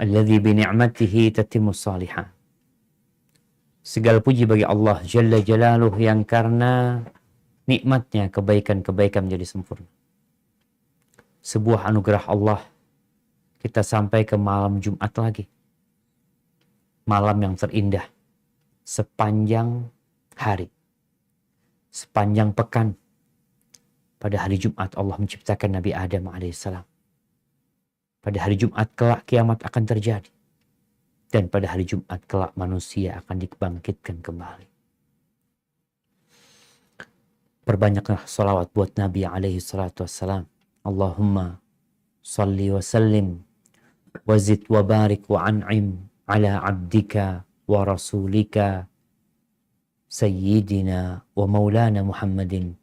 Alladzi bi ni'matihi tatimmus shalihat. Segala puji bagi Allah Jalla Jalaluh yang karena nikmatnya kebaikan-kebaikan menjadi sempurna. Sebuah anugerah Allah, kita sampai ke malam Jumat lagi. Malam yang terindah sepanjang hari, sepanjang pekan. Pada hari Jumat Allah menciptakan Nabi Adam alaihissalam. Pada hari Jumat kelak kiamat akan terjadi. Dan pada hari Jumat kelak manusia akan dibangkitkan kembali. Perbanyaklah salawat buat Nabi alaihi salatu wassalam. Allahumma salli wa sallim wa zid wa barik wa an'im ala abdika wa rasulika sayyidina wa maulana Muhammadin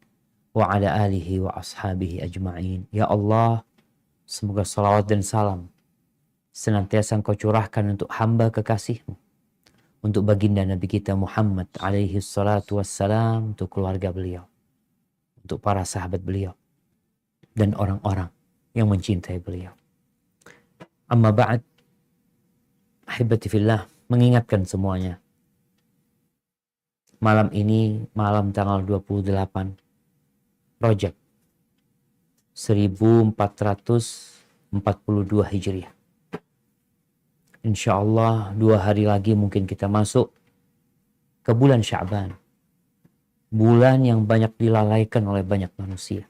wa ala alihi wa ashabihi ajma'in. Ya Allah, semoga salawat dan salam senantiasa Engkau curahkan untuk hamba kekasih-Mu, untuk baginda Nabi kita Muhammad alaihi salatu wassalam, untuk keluarga beliau, untuk para sahabat beliau, dan orang-orang yang mencintai beliau. Amma ba'd, ahibati fillah, mengingatkan semuanya. Malam ini, malam tanggal 28 Rajab 1442 Hijriah. Insya Allah 2 hari lagi mungkin kita masuk ke bulan Sya'ban. Bulan yang banyak dilalaikan oleh banyak manusia.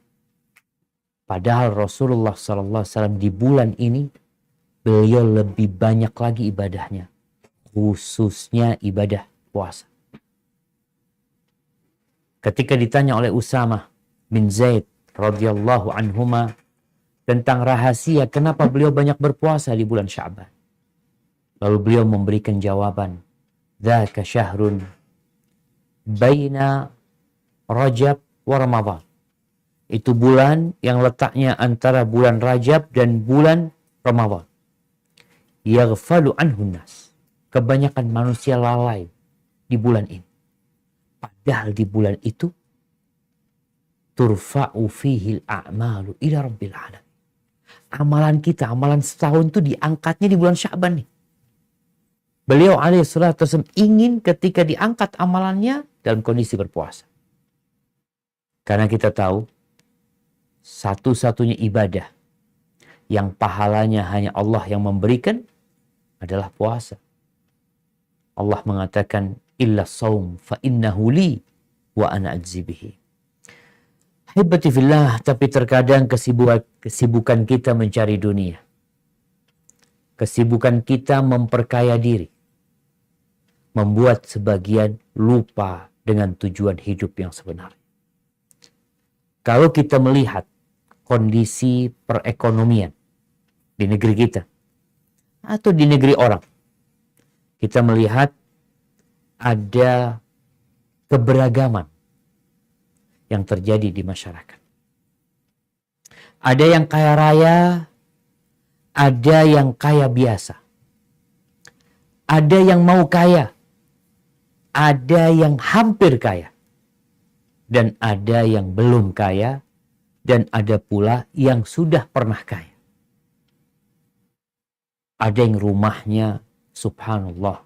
Padahal Rasulullah SAW di bulan ini beliau lebih banyak lagi ibadahnya. Khususnya ibadah puasa. Ketika ditanya oleh Usamah bin Zaid radhiyallahu anhuma tentang rahasia kenapa beliau banyak berpuasa di bulan Sya'ban. Lalu beliau memberikan jawaban, dzaka syahrun baina Rajab wa Ramadan. Itu bulan yang letaknya antara bulan Rajab dan bulan Ramadan. Yaghfalu anhun nas. Kebanyakan manusia lalai di bulan ini. Padahal di bulan itu turfa'u fihil a'malu ila rabbil alamin. Amalan kita, amalan setahun itu diangkatnya di bulan Sya'ban nih. Beliau alaihissalatu wassalam ingin ketika diangkat amalannya dalam kondisi berpuasa. Karena kita tahu satu-satunya ibadah yang pahalanya hanya Allah yang memberikan adalah puasa. Allah mengatakan illa saum fa innahu li wa ana ajzi bihi. Hibati fillah, tapi terkadang kesibukan kita mencari dunia. Kesibukan kita memperkaya diri. Membuat sebagian lupa dengan tujuan hidup yang sebenarnya. Kalau kita melihat kondisi perekonomian di negeri kita atau di negeri orang, kita melihat ada keberagaman yang terjadi di masyarakat. Ada yang kaya raya, ada yang kaya biasa. Ada yang mau kaya, ada yang hampir kaya, dan ada yang belum kaya, dan ada pula yang sudah pernah kaya. Ada yang rumahnya, subhanallah,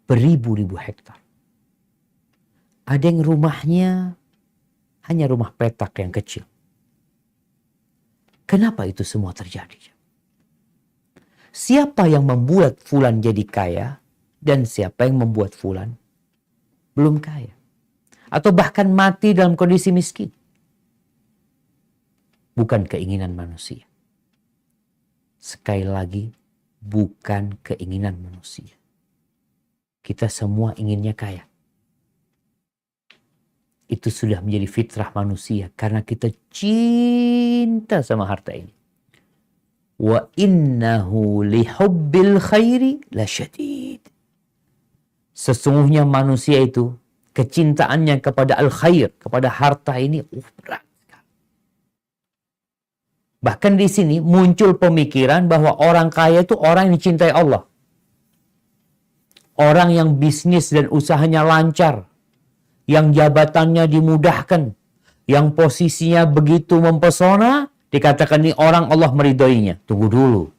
beribu-ribu hektar. Ada yang rumahnya hanya rumah petak yang kecil. Kenapa itu semua terjadi? Siapa yang membuat fulan jadi kaya dan siapa yang membuat fulan belum kaya? Atau bahkan mati dalam kondisi miskin? Bukan keinginan manusia. Sekali lagi, bukan keinginan manusia. Kita semua inginnya kaya. Itu sudah menjadi fitrah manusia karena kita cinta sama harta ini. Wa innahu lihubbil khairi lasyadid. Sesungguhnya manusia itu kecintaannya kepada al-khair, kepada harta ini berat. Bahkan di sini muncul pemikiran bahwa orang kaya itu orang yang dicintai Allah. Orang yang bisnis dan usahanya lancar, yang jabatannya dimudahkan, yang posisinya begitu mempesona, dikatakan ini orang Allah meridhoinya. Tunggu dulu.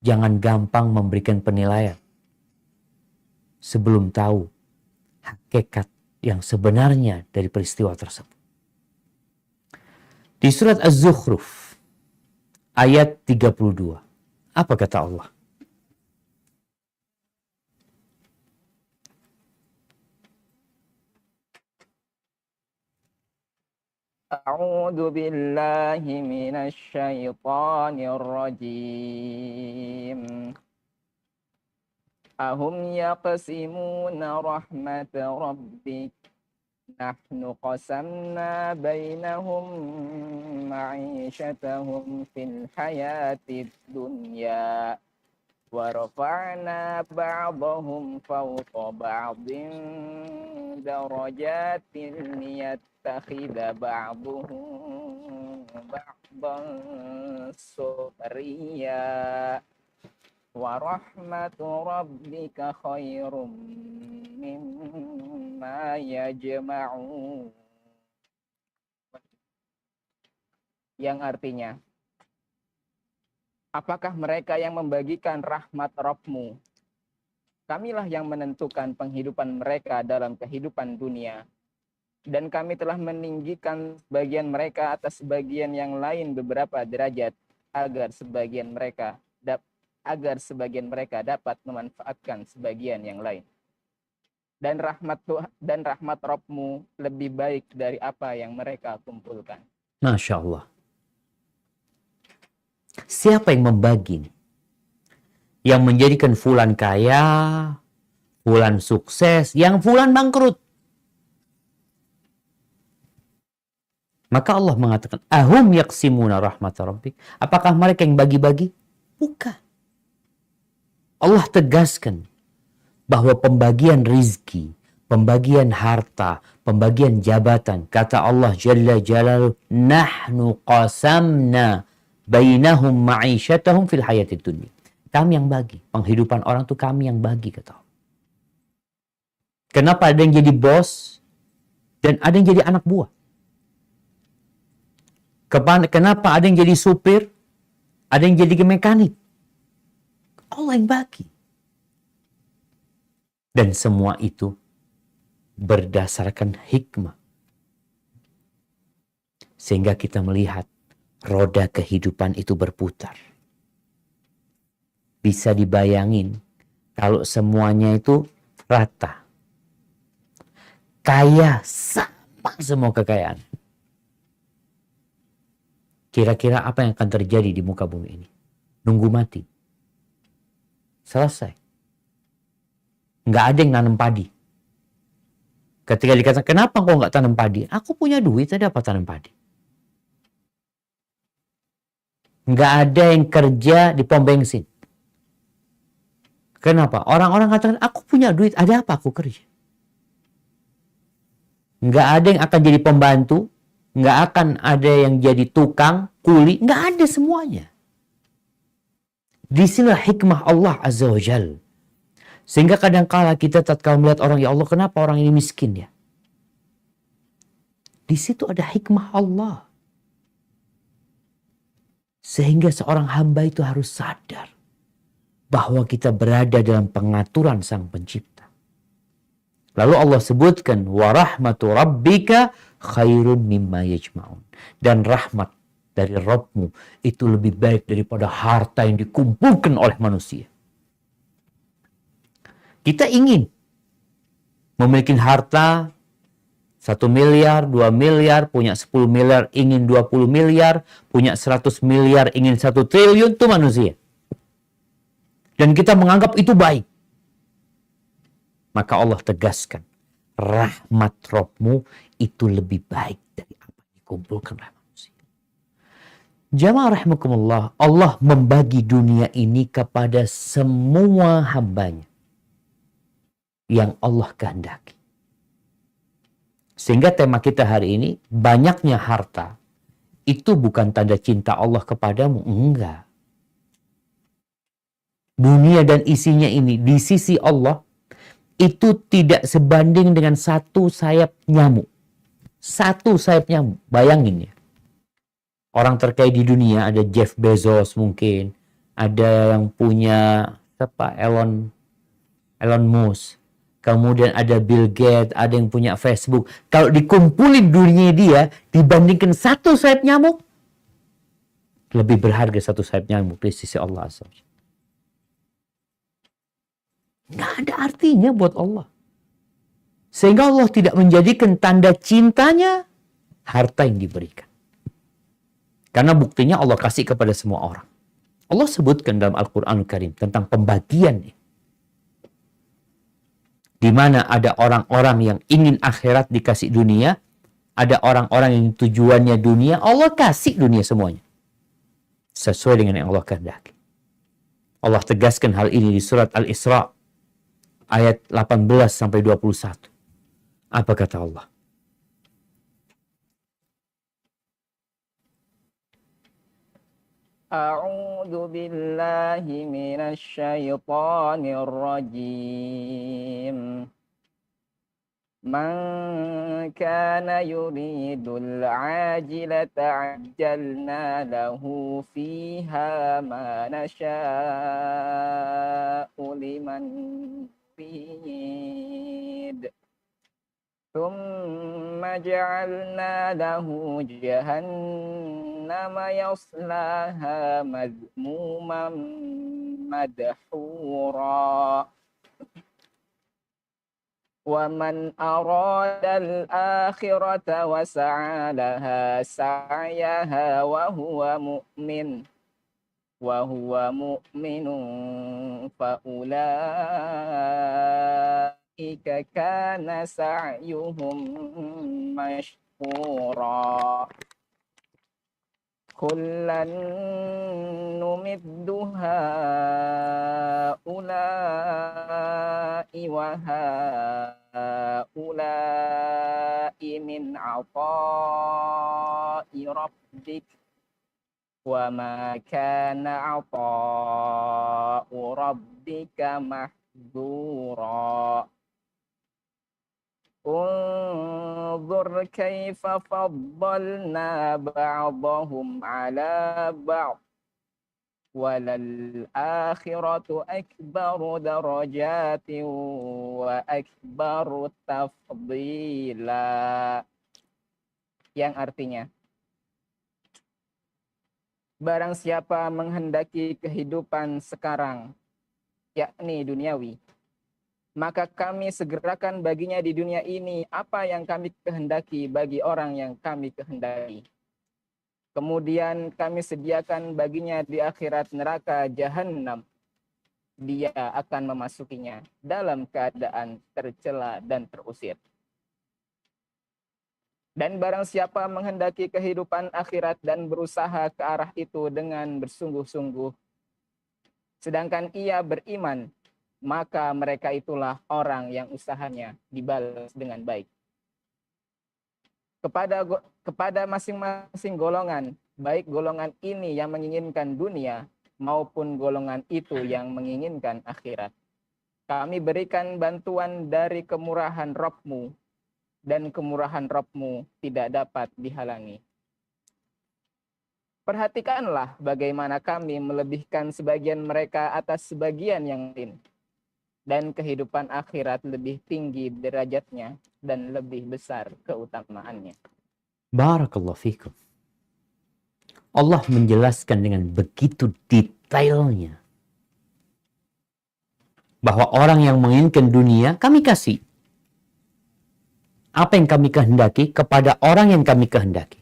Jangan gampang memberikan penilaian sebelum tahu hakikat yang sebenarnya dari peristiwa tersebut. Di surat Az-Zukhruf ayat 32, apa kata Allah? A'udzu billahi minasy syaithanir rajim. Ahum yaqsimuna rahmat rabbik nahnu qasamna bainahum ma'isyatahum fil hayatid dunya wa rafa'na ba'dahum fawqa ba'din darajatin liyattakhidha ba'duhum ba'dan sukhriya wa rahmatu rabbika khairum mimma yajma'un. Yang artinya, apakah mereka yang membagikan rahmat Rabb-Mu? Kamilah yang menentukan penghidupan mereka dalam kehidupan dunia. Dan kami telah meninggikan sebagian mereka atas sebagian yang lain beberapa derajat agar sebagian mereka dapat memanfaatkan sebagian yang lain. Dan rahmat Rabb-Mu lebih baik dari apa yang mereka kumpulkan. Masya Allah. Siapa yang membagi? Yang menjadikan fulan kaya, fulan sukses, yang fulan bangkrut. Maka Allah mengatakan, ahum yaqsimuna rahmat rabbik. Apakah mereka yang bagi-bagi? Bukan. Allah tegaskan bahwa pembagian rizki, pembagian harta, pembagian jabatan, kata Allah Jalla Jalaluhu, nahnu qasamna bainahum ma'isyatahum fil hayatid dunya. Kami yang bagi. Penghidupan orang itu kami yang bagi, kata Allah. Kenapa ada yang jadi bos dan ada yang jadi anak buah? Kenapa ada yang jadi supir, ada yang jadi mekanik? Allah yang bagi. Dan semua itu berdasarkan hikmah. Sehingga kita melihat roda kehidupan itu berputar. Bisa dibayangin kalau semuanya itu rata. Kaya sama semua kekayaan. Kira-kira apa yang akan terjadi di muka bumi ini? Nunggu mati. Selesai. Nggak ada yang nanam padi. Ketika dikatakan, kenapa kok nggak tanam padi? Aku punya duit, ada apa tanam padi? Nggak ada yang kerja di pom bensin. Kenapa? Orang-orang katakan, aku punya duit, ada apa aku kerja? Nggak ada yang akan jadi pembantu, nggak akan ada yang jadi tukang, kuli, nggak ada semuanya. Disinilah hikmah Allah Azza wa Jal. Sehingga kadang-kala kita tatkala melihat orang, ya Allah, kenapa orang ini miskin ya? Di situ ada hikmah Allah. Sehingga seorang hamba itu harus sadar bahwa kita berada dalam pengaturan Sang Pencipta. Lalu Allah sebutkan, wa rahmatu rabbika khairun mimma yajma'un. Dan rahmat dari Rabb-Mu itu lebih baik daripada harta yang dikumpulkan oleh manusia. Kita ingin memiliki harta 1 miliar, 2 miliar, punya 10 miliar, ingin 20 miliar, punya 100 miliar, ingin 1 triliun, itu manusia. Dan kita menganggap itu baik. Maka Allah tegaskan, rahmat Rabb-Mu itu lebih baik dari apa yang dikumpulkan oleh manusia. Jamaah rahimakumullah, Allah membagi dunia ini kepada semua hambanya yang Allah kehendaki. Sehingga tema kita hari ini, banyaknya harta itu bukan tanda cinta Allah kepadamu, enggak. Dunia dan isinya ini di sisi Allah itu tidak sebanding dengan satu sayap nyamuk. Satu sayap nyamuk, bayangin ya. Orang terkaya di dunia ada Jeff Bezos mungkin, ada yang punya siapa, Elon Musk, kemudian ada Bill Gates, ada yang punya Facebook. Kalau dikumpulin dunia dia, dibandingkan satu sayap nyamuk, lebih berharga satu sayap nyamuk di sisi Allah Azza wa Jalla. Nggak ada artinya buat Allah. Sehingga Allah tidak menjadikan tanda cintanya harta yang diberikan. Karena buktinya Allah kasih kepada semua orang. Allah sebutkan dalam Al-Quranul Karim tentang pembagian ini. Di mana ada orang-orang yang ingin akhirat dikasih dunia, ada orang-orang yang tujuannya dunia, Allah kasih dunia semuanya. Sesuai dengan yang Allah kehendaki. Allah tegaskan hal ini di surat Al-Isra ayat 18 sampai 21. Apa kata Allah? A'udzu billahi minasy syaithanir rajim. Man kana yuridul ajilata ajjalna lahu fiha ma nasha'u liman nurid. ثم جعلنا له جهنم يصلاها مذموما مدحورا ومن أراد الآخرة وسعى لها سعيها وهو مؤمن فأولئك كان سعيهم مشكورا كلا نمد هؤلاء وهؤلاء من عطاء ربك وما كان عطاء ربك محظورا انظر كيف فضلنا بعضهم على بعض وللآخرة أكبر درجات وأكبر تفضيلا, yang artinya, barang siapa menghendaki kehidupan sekarang, yakni duniawi, maka kami segerakan baginya di dunia ini apa yang kami kehendaki bagi orang yang kami kehendaki. Kemudian kami sediakan baginya di akhirat neraka Jahannam. Dia akan memasukinya dalam keadaan tercela dan terusir. Dan barang siapa menghendaki kehidupan akhirat dan berusaha ke arah itu dengan bersungguh-sungguh, sedangkan ia beriman, maka mereka itulah orang yang usahanya dibalas dengan baik. Kepada masing-masing golongan, baik golongan ini yang menginginkan dunia maupun golongan itu yang menginginkan akhirat, kami berikan bantuan dari kemurahan Rabb-Mu, dan kemurahan Rabb-Mu tidak dapat dihalangi. Perhatikanlah bagaimana kami melebihkan sebagian mereka atas sebagian yang lain. Dan kehidupan akhirat lebih tinggi derajatnya dan lebih besar keutamaannya. Barakallahu fikum. Allah menjelaskan dengan begitu detailnya bahwa orang yang menginginkan dunia, kami kasih apa yang kami kehendaki kepada orang yang kami kehendaki.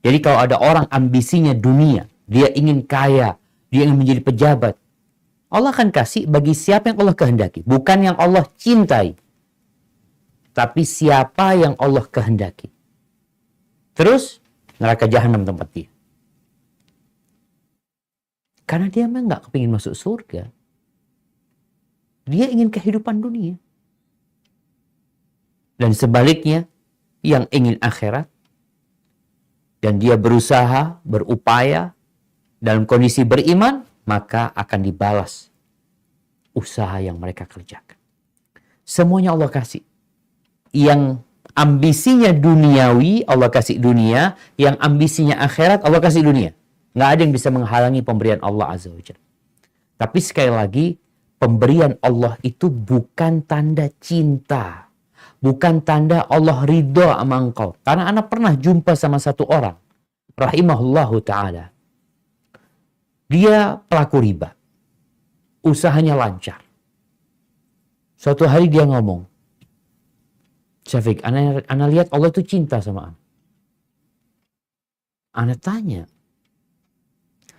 Jadi kalau ada orang ambisinya dunia, dia ingin kaya, dia ingin menjadi pejabat, Allah akan kasih bagi siapa yang Allah kehendaki. Bukan yang Allah cintai. Tapi siapa yang Allah kehendaki. Terus, neraka Jahannam tempat dia. Karena dia memang nggak kepingin masuk surga. Dia ingin kehidupan dunia. Dan sebaliknya, yang ingin akhirat, dan dia berusaha, berupaya, dalam kondisi beriman, maka akan dibalas usaha yang mereka kerjakan. Semuanya Allah kasih. Yang ambisinya duniawi, Allah kasih dunia. Yang ambisinya akhirat, Allah kasih dunia. Nggak ada yang bisa menghalangi pemberian Allah Azza wa Jalla. Tapi sekali lagi, pemberian Allah itu bukan tanda cinta. Bukan tanda Allah ridho sama engkau. Karena anak pernah jumpa sama satu orang. Rahimahullahu ta'ala. Dia pelaku riba. Usahanya lancar. Suatu hari dia ngomong, Syafiq, ana lihat Allah itu cinta sama ana. Ana tanya,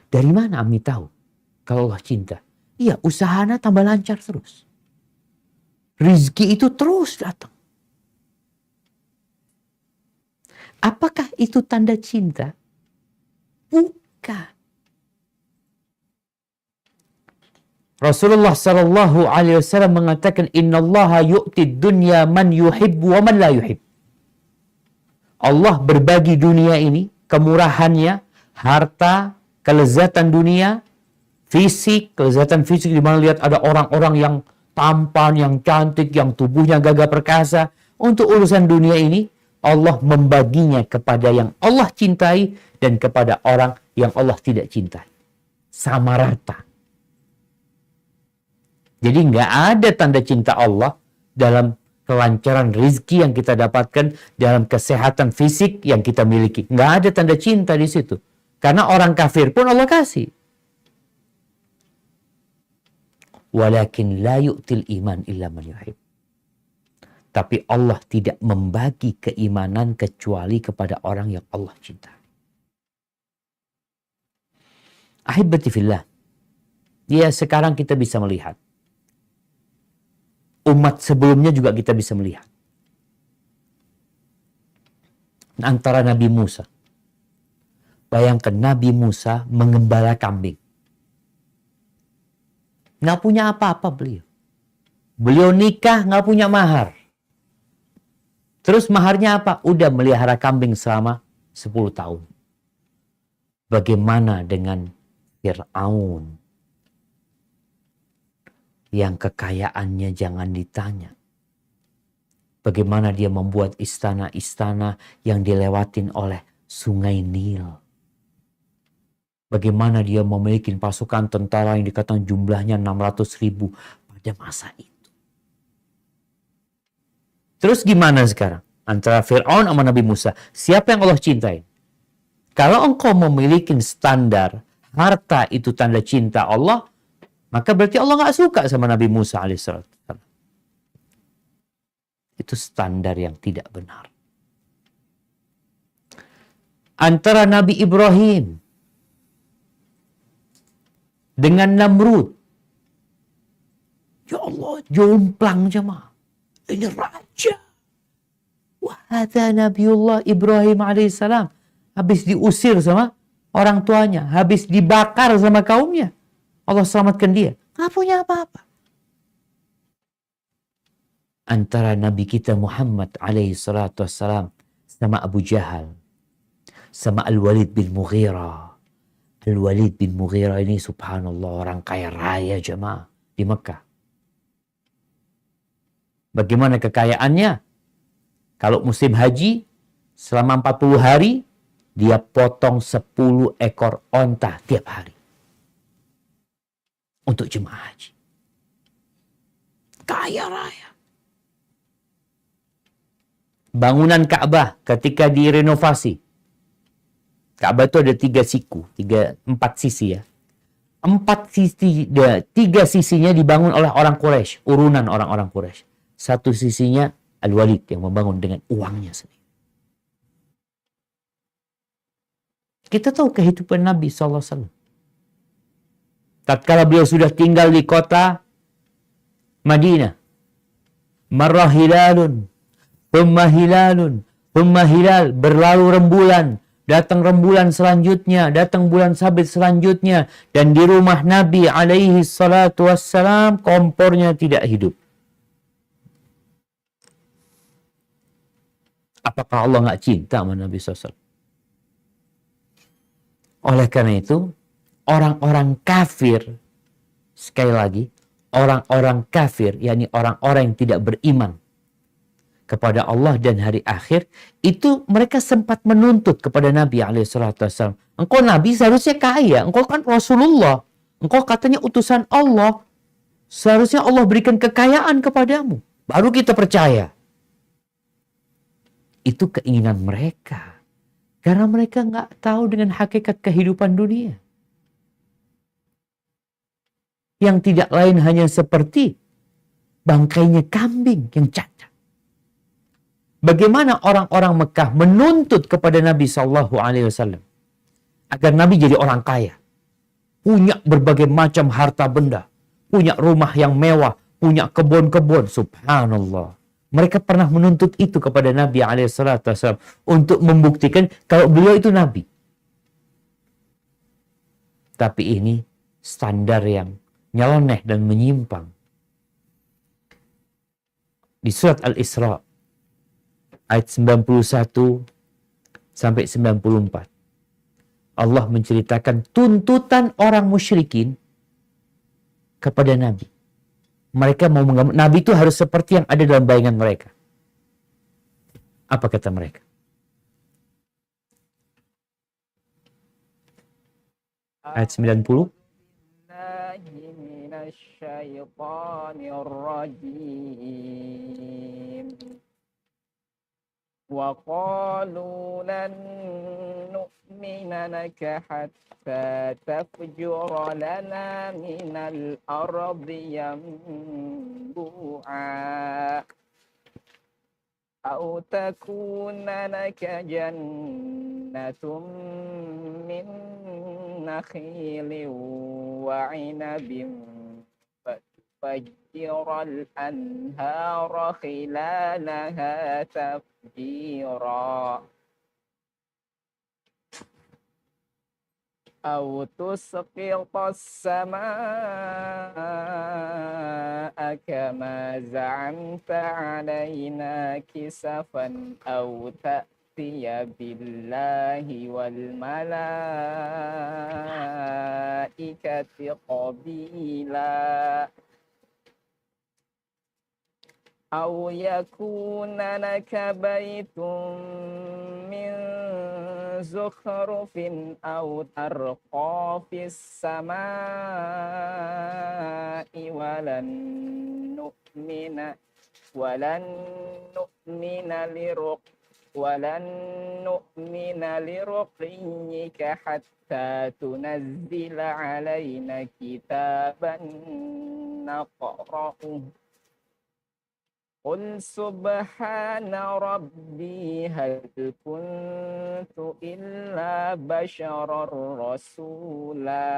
dari mana Ami tahu kalau Allah cinta? Iya, usahanya tambah lancar terus. Rizki itu terus datang. Apakah itu tanda cinta? Bukan. Rasulullah Shallallahu Alaihi Wasallam mengatakan, Inna Allah yu'ti dunya man yuhibbu wa man la yuhib. Allah berbagi dunia ini, kemurahannya, harta, kelezatan dunia, fisik, kelezatan fisik di mana lihat ada orang-orang yang tampan, yang cantik, yang tubuhnya gagah perkasa. Untuk urusan dunia ini, Allah membaginya kepada yang Allah cintai dan kepada orang yang Allah tidak cintai. Sama rata. Jadi nggak ada tanda cinta Allah dalam kelancaran rizki yang kita dapatkan, dalam kesehatan fisik yang kita miliki. Nggak ada tanda cinta di situ. Karena orang kafir pun Allah kasih. Walakin la yu'til iman illa man yuhib. Tapi Allah tidak membagi keimanan kecuali kepada orang yang Allah cintai. Ahibati fillah. Ya, sekarang kita bisa melihat. Umat sebelumnya juga kita bisa melihat. Antara Nabi Musa. Bayangkan Nabi Musa mengembala kambing. Nggak punya apa-apa beliau. Beliau nikah nggak punya mahar. Terus maharnya apa? Udah melihara kambing selama 10 tahun. Bagaimana dengan Fir'aun? Yang kekayaannya jangan ditanya. Bagaimana dia membuat istana-istana yang dilewatin oleh sungai Nil. Bagaimana dia memiliki pasukan tentara yang dikatakan jumlahnya 600.000 pada masa itu. Terus gimana sekarang? Antara Fir'aun sama Nabi Musa. Siapa yang Allah cintai? Kalau engkau memiliki standar harta itu tanda cinta Allah, maka berarti Allah nggak suka sama Nabi Musa alaihissalam. Itu standar yang tidak benar. Antara Nabi Ibrahim dengan Namrud. Ya Allah, jomplang jemaah. Ini raja. Wahada Nabiullah Ibrahim alaihissalam. Habis diusir sama orang tuanya. Habis dibakar sama kaumnya. Allah selamatkan dia. Nggak punya apa-apa. Antara Nabi kita Muhammad alaihi salatu wassalam sama Abu Jahal. Sama Al-Walid bin Mughirah. Al-Walid bin Mughirah ini subhanallah orang kaya raya jemaah di Mekah. Bagaimana kekayaannya? Kalau musim haji selama 40 hari dia potong 10 ekor onta tiap hari. Untuk jemaah haji. Kaya raya. Bangunan Ka'bah ketika direnovasi. Ka'bah itu ada 3 siku, 4 sisi ya. 4 sisi, 3 sisinya dibangun oleh orang Quraisy, urunan orang-orang Quraisy. 1 sisinya Al-Walid yang membangun dengan uangnya sendiri. Kita tahu kehidupan Nabi SAW. Tatkala beliau sudah tinggal di kota Madinah. Marrah hilalun, thumma hilalun, thumma hilal. Berlalu rembulan, datang rembulan selanjutnya, datang bulan sabit selanjutnya. Dan di rumah Nabi alaihi salatu wassalam kompornya tidak hidup. Apakah Allah nggak cinta sama Nabi SAW? Oleh karena itu, orang-orang kafir, sekali lagi, orang-orang kafir, yakni orang-orang yang tidak beriman, kepada Allah dan hari akhir, itu mereka sempat menuntut kepada Nabi SAW. Engkau Nabi seharusnya kaya, engkau kan Rasulullah, engkau katanya utusan Allah, seharusnya Allah berikan kekayaan kepadamu, baru kita percaya. Itu keinginan mereka, karena mereka nggak tahu dengan hakikat kehidupan dunia, yang tidak lain hanya seperti bangkainya kambing yang cacat. Bagaimana orang-orang Mekah menuntut kepada Nabi SAW agar Nabi jadi orang kaya, punya berbagai macam harta benda, punya rumah yang mewah, punya kebun-kebun. Subhanallah. Mereka pernah menuntut itu kepada Nabi SAW untuk membuktikan kalau beliau itu Nabi. Tapi ini standar yang nyeleneh dan menyimpang. Di surat Al-Isra ayat 91 sampai 94. Allah menceritakan tuntutan orang musyrikin kepada Nabi. Mereka mau mengambil Nabi itu harus seperti yang ada dalam bayangan mereka. Apa kata mereka? Ayat 90. وقالوا لن نؤمن لك حتى تفجر لنا من الأرض ينبوعا أو تكون لك جنة من نخيل وعنب فتفجر الأنهار خلالها تفجيرا أو تسقط السماء كما زعمت علينا كسفا أو تأتي بالله والملائكة قبيلا أو يكون لك بيت من زخرف أو ترقى في السماء ولن نؤمن لرقيك حتى تنزل علينا كتابا نقرأه قل سبحان ربي هل كنت إلا بشرا رسولا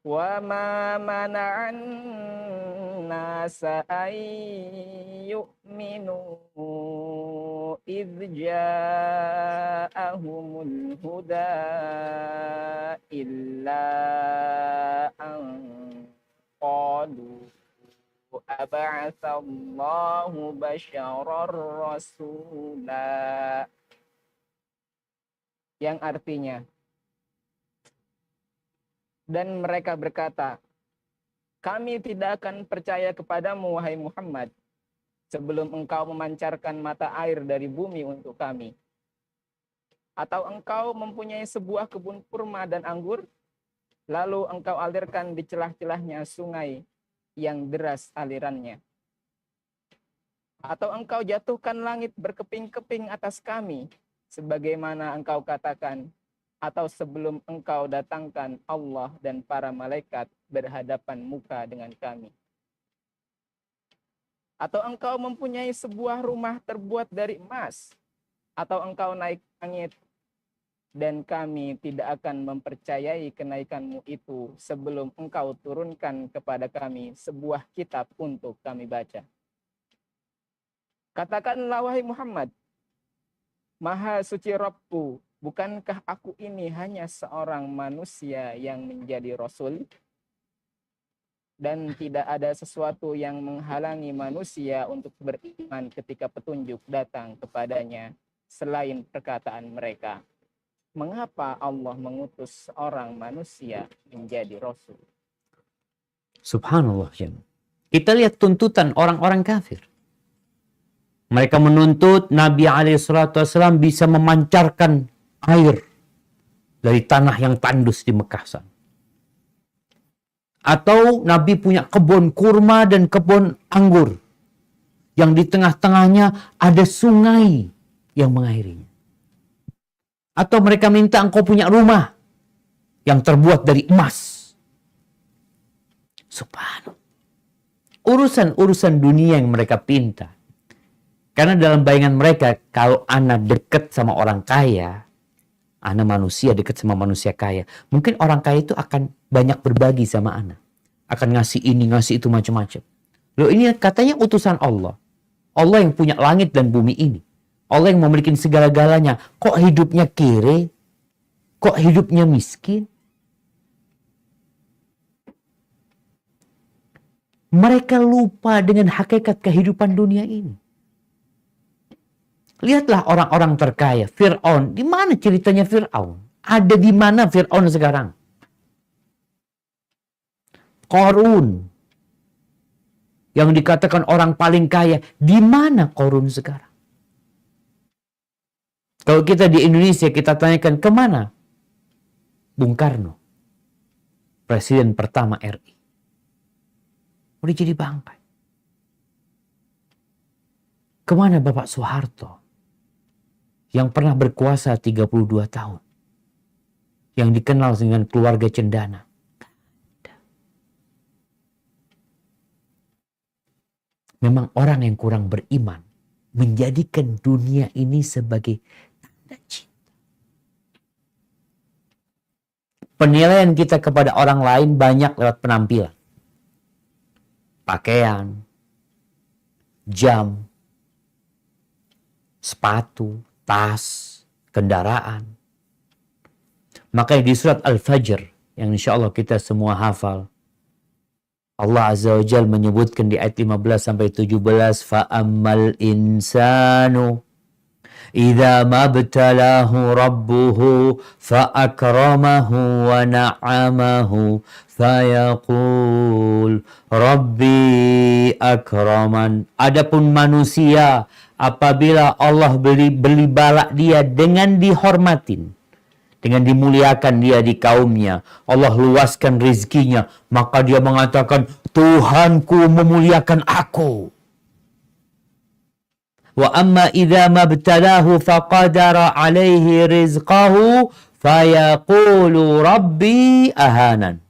وما منع الناس أن يؤمنوا إذ جاءهم الهدى إلا أن قالوا ab'atsallahu basyarar rasula, yang artinya, dan mereka berkata, kami tidak akan percaya kepadamu wahai Muhammad sebelum engkau memancarkan mata air dari bumi untuk kami, atau engkau mempunyai sebuah kebun kurma dan anggur lalu engkau alirkan di celah-celahnya sungai yang deras alirannya, atau engkau jatuhkan langit berkeping-keping atas kami sebagaimana engkau katakan, atau sebelum engkau datangkan Allah dan para malaikat berhadapan muka dengan kami, atau engkau mempunyai sebuah rumah terbuat dari emas, atau engkau naik langit dan kami tidak akan mempercayai kenaikanmu itu sebelum engkau turunkan kepada kami sebuah kitab untuk kami baca. Katakanlah wahai Muhammad, Maha suci Rabbku, bukankah aku ini hanya seorang manusia yang menjadi Rasul? Dan tidak ada sesuatu yang menghalangi manusia untuk beriman ketika petunjuk datang kepadanya selain perkataan mereka. Mengapa Allah mengutus seorang manusia menjadi Rasul? Subhanallah. Kita lihat tuntutan orang-orang kafir. Mereka menuntut Nabi SAW bisa memancarkan air dari tanah yang tandus di Mekah sana. Atau Nabi punya kebun kurma dan kebun anggur. Yang di tengah-tengahnya ada sungai yang mengairinya. Atau mereka minta engkau punya rumah yang terbuat dari emas. Subhanallah. Urusan-urusan dunia yang mereka pinta. Karena dalam bayangan mereka, kalau anak dekat sama orang kaya, anak manusia dekat sama manusia kaya, mungkin orang kaya itu akan banyak berbagi sama anak. Akan ngasih ini, ngasih itu macam-macam. Loh, ini katanya utusan Allah. Allah yang punya langit dan bumi ini. Allah yang memiliki segala-galanya. Kok hidupnya kere? Kok hidupnya miskin? Mereka lupa dengan hakikat kehidupan dunia ini. Lihatlah orang-orang terkaya. Fir'aun. Di mana ceritanya Fir'aun? Ada di mana Fir'aun sekarang? Qarun. Yang dikatakan orang paling kaya. Di mana Qarun sekarang? Kalau kita di Indonesia, kita tanyakan kemana? Bung Karno. Presiden pertama RI. Udah jadi bangkai. Kemana Bapak Soeharto? Yang pernah berkuasa 32 tahun. Yang dikenal dengan keluarga cendana. Memang orang yang kurang beriman menjadikan dunia ini sebagai tanda cinta. Penilaian kita kepada orang lain banyak lewat penampilan. Pakaian, jam, sepatu, tas, kendaraan. Makanya di surat Al-Fajr yang insya Allah kita semua hafal, Allah Azza wa Jal menyebutkan di ayat 15 sampai 17, fa'ammal insanu idza mabtalahu rabbuhu fa'akramahu wa na'amahu fayaqul rabbi akraman. Adapun manusia apabila Allah beli balak dia dengan dihormatin, dengan dimuliakan dia di kaumnya, Allah luaskan rizkinya, maka dia mengatakan, Tuhanku memuliakan aku. Wa amma idza mabtalahu faqadara alaihi rizqahu fayaqulu rabbi ahanan.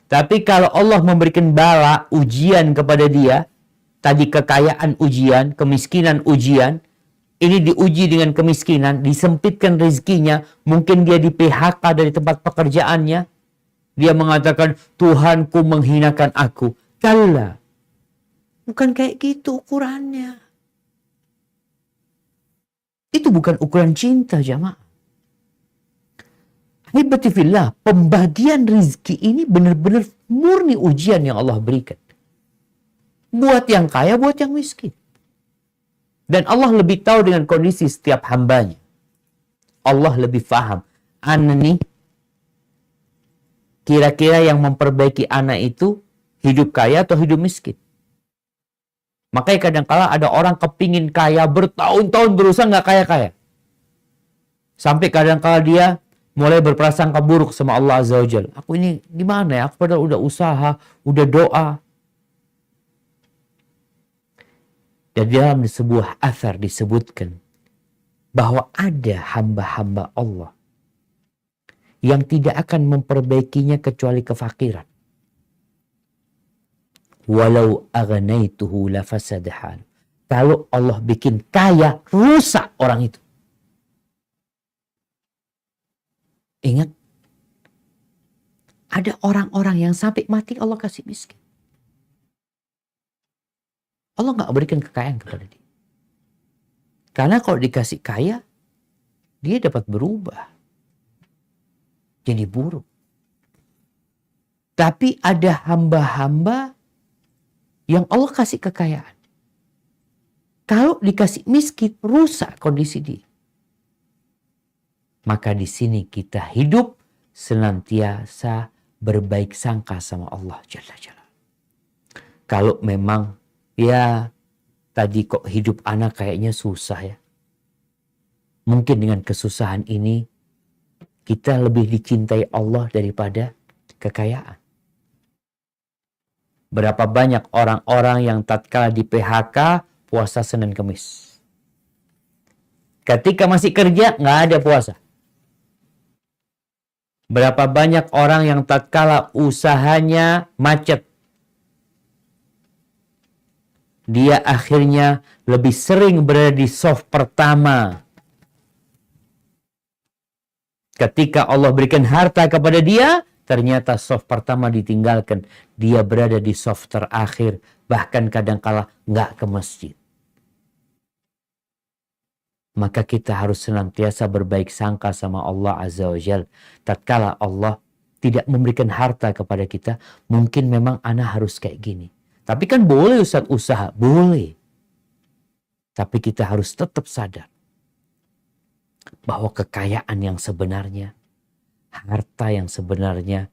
Tapi kalau Allah memberikan bala, ujian kepada dia, tadi kekayaan ujian, kemiskinan ujian, ini diuji dengan kemiskinan, disempitkan rezekinya, mungkin dia di PHK dari tempat pekerjaannya, dia mengatakan, Tuhanku menghinakan aku. Kalla. Bukan kayak gitu ukurannya. Itu bukan ukuran cinta, jamaah. Hibatifillah, pembagian rizki ini benar-benar murni ujian yang Allah berikan. Buat yang kaya, buat yang miskin. Dan Allah lebih tahu dengan kondisi setiap hambanya. Allah lebih paham. Anak nih, kira-kira yang memperbaiki anak itu hidup kaya atau hidup miskin. Makanya kadang-kala ada orang kepingin kaya, bertahun-tahun berusaha nggak kaya-kaya. Sampai kadang-kala dia mulai berprasangka buruk sama Allah Azza wa Jalla. Aku ini gimana ya? Aku padahal udah usaha, udah doa. Dan dalam sebuah athar disebutkan bahwa ada hamba-hamba Allah yang tidak akan memperbaikinya kecuali kefakiran. Walau agnaituhu lafasadahan. Kalau Allah bikin kaya, rusak orang itu. Ingat, ada orang-orang yang sampai mati Allah kasih miskin. Allah nggak berikan kekayaan kepada dia. Karena kalau dikasih kaya, dia dapat berubah. Jadi buruk. Tapi ada hamba-hamba yang Allah kasih kekayaan. Kalau dikasih miskin, rusak kondisi dia. Maka di sini kita hidup senantiasa berbaik sangka sama Allah Jalla Jalla. Kalau memang ya tadi kok hidup anak kayaknya susah ya. Mungkin dengan kesusahan ini kita lebih dicintai Allah daripada kekayaan. Berapa banyak orang-orang yang tatkala di PHK puasa Senin Kemis. Ketika masih kerja nggak ada puasa. Berapa banyak orang yang tatkala usahanya macet, dia akhirnya lebih sering berada di soft pertama. Ketika Allah berikan harta kepada dia, ternyata soft pertama ditinggalkan. Dia berada di soft terakhir, bahkan kadangkala nggak ke masjid. Maka kita harus senantiasa berbaik sangka sama Allah Azza wa Jal. Tatkala Allah tidak memberikan harta kepada kita, mungkin memang ana harus kayak gini. Tapi kan boleh Ustaz usaha, boleh. Tapi kita harus tetap sadar bahwa kekayaan yang sebenarnya, harta yang sebenarnya,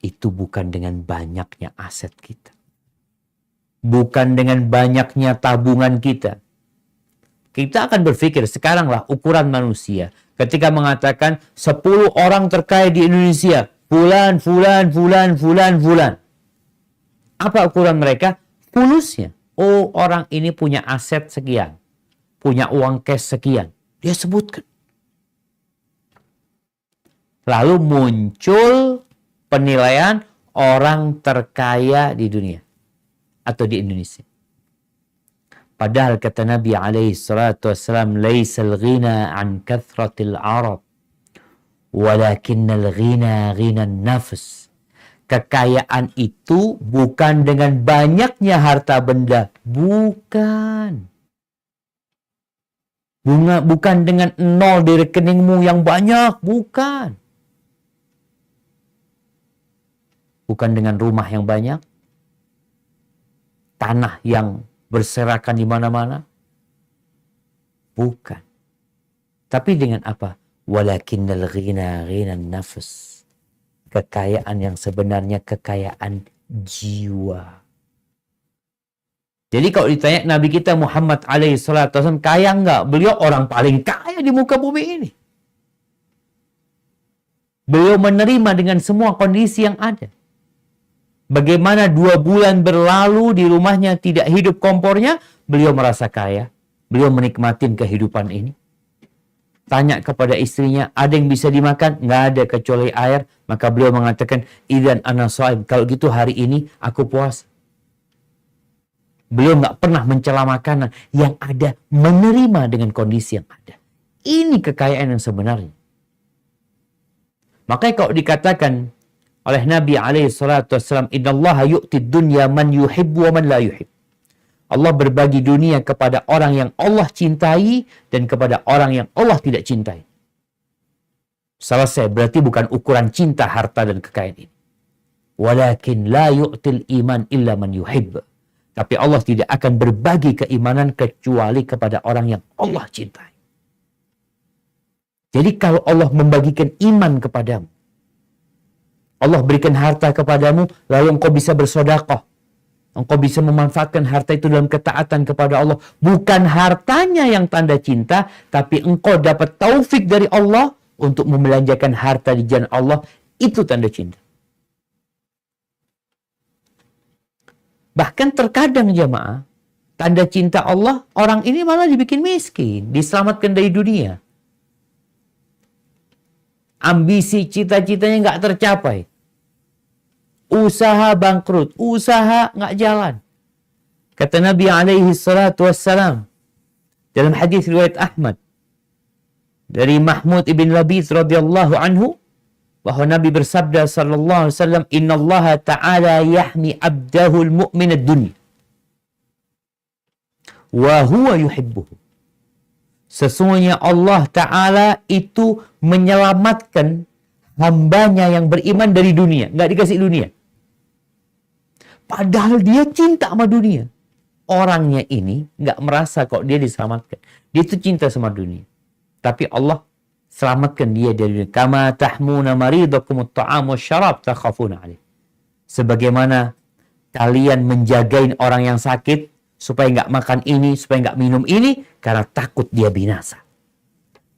itu bukan dengan banyaknya aset kita. Bukan dengan banyaknya tabungan kita. Kita akan berpikir sekaranglah ukuran manusia. Ketika mengatakan 10 orang terkaya di Indonesia. Fulan. Apa ukuran mereka? Fulusnya. Oh, orang ini punya aset sekian. Punya uang cash sekian. Dia sebutkan. Lalu muncul penilaian orang terkaya di dunia. Atau di Indonesia. Padahal kata Nabi alaihi salatu wassalam, "Laisal ghina an kathratil arab, walakinnal ghina ghinan nafs." Kekayaan itu bukan dengan banyaknya harta benda, bukan. Bukan dengan nol di rekeningmu yang banyak, bukan. Bukan dengan rumah yang banyak, tanah yang berserakan di mana-mana. Bukan. Tapi dengan apa? Walakinnal ghina ghinan nafs. Kekayaan yang sebenarnya kekayaan jiwa. Jadi kalau ditanya Nabi kita Muhammad alaihi salatu wasallam kaya enggak? Beliau orang paling kaya di muka bumi ini. Beliau menerima dengan semua kondisi yang ada. Bagaimana 2 bulan berlalu di rumahnya tidak hidup kompornya, beliau merasa kaya. Beliau menikmatin kehidupan ini. Tanya kepada istrinya, ada yang bisa dimakan? Nggak ada kecuali air. Maka beliau mengatakan, idzan ana shaim. Kalau gitu hari ini aku puasa. Beliau nggak pernah mencela makanan. Yang ada menerima dengan kondisi yang ada. Ini kekayaan yang sebenarnya. Makanya kalau dikatakan oleh Nabi alaihi salatu wassalam, innallaha yu'tid dunya man yuhibbu wa man la yuhib. Allah berbagi dunia kepada orang yang Allah cintai dan kepada orang yang Allah tidak cintai. Selesai, berarti bukan ukuran cinta, harta dan kekayaan ini. Walakin la yu'til iman illa man yuhib. Tapi Allah tidak akan berbagi keimanan kecuali kepada orang yang Allah cintai. Jadi kalau Allah membagikan iman kepadamu, Allah berikan harta kepadamu, lalu engkau bisa bersedekah. Engkau bisa memanfaatkan harta itu dalam ketaatan kepada Allah. Bukan hartanya yang tanda cinta, tapi engkau dapat taufik dari Allah untuk membelanjakan harta di jalan Allah. Itu tanda cinta. Bahkan terkadang jamaah, tanda cinta Allah, orang ini malah dibikin miskin, diselamatkan dari dunia. Ambisi cita-citanya nggak tercapai. Usaha bangkrut, usaha nggak jalan. Kata Nabi alaihi salatu wassalam dalam hadis riwayat Ahmad dari Mahmud ibn Labith radhiyallahu anhu, bahwa Nabi bersabda sallallahu alaihi wasallam, innallaha ta'ala yahmi abdahul mu'min ad-dunya wa huwa yuhibbuhu. Sesungguhnya Allah Ta'ala itu menyelamatkan hambanya yang beriman dari dunia. Nggak dikasih dunia. Padahal dia cinta sama dunia. Orangnya ini nggak merasa kok dia diselamatkan. Dia itu cinta sama dunia. Tapi Allah selamatkan dia dari dunia. Kama tahmuna maridakumut ta'am wasyarab takhafuna alaih. Sebagaimana Kalian menjagain orang yang sakit supaya nggak makan ini, supaya nggak minum ini, karena takut dia binasa.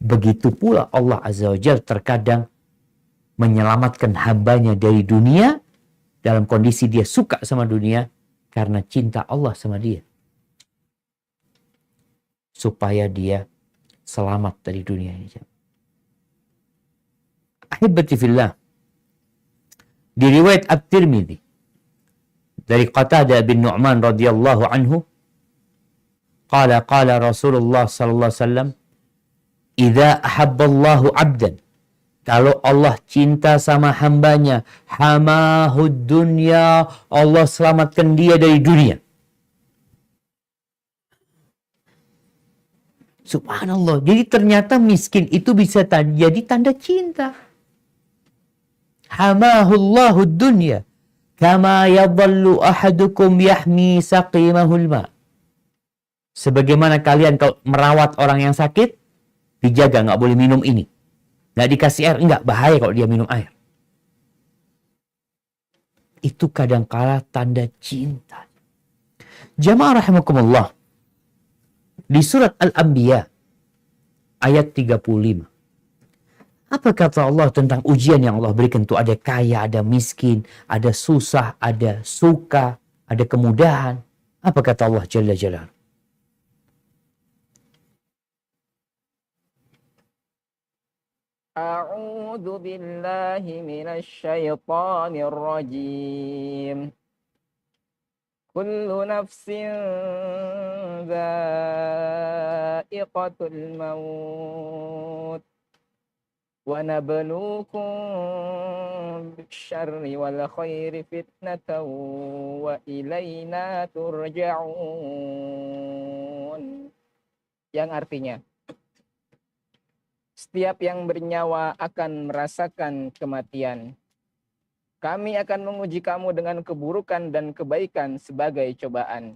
Begitu pula Allah Azza wa Jalla terkadang menyelamatkan hambanya dari dunia dalam kondisi dia suka sama dunia karena cinta Allah sama dia. Supaya dia selamat dari dunia ini. Ahibati fillah. Di riwayat At-Tirmidzi dari Qatadah bin Nu'man radhiyallahu anhu, qala Rasulullah sallallahu alaihi wasallam, idza ahabballahu 'abdan, kalau Allah cinta sama hambanya, hamahud dunya, Allah selamatkan dia dari dunia. Subhanallah. Jadi ternyata miskin itu bisa jadi tanda cinta. Hamahullahu dunya kama yadhallu ahadukum yahmi saqimahul ma. Sebagaimana kalian kalau merawat orang yang sakit, dijaga, nggak boleh minum ini, nggak dikasih air, enggak, bahaya kalau dia minum air. Itu kadangkala tanda cinta. Jamaah rahimakumullah, di surat Al-Anbiya ayat 35. Apa kata Allah tentang ujian yang Allah berikan? Itu ada kaya, ada miskin, ada susah, ada suka, ada kemudahan. Apa kata Allah Jalla Jalaluhu? A'udzu billahi minasy syaithanir rajim. Kullu nafsin dha'iqatul maut. Wa nabluukum bisyarri wal khairi fitnatan wa ilaina turja'un. Yang artinya, setiap yang bernyawa akan merasakan kematian. Kami akan menguji kamu dengan keburukan dan kebaikan sebagai cobaan.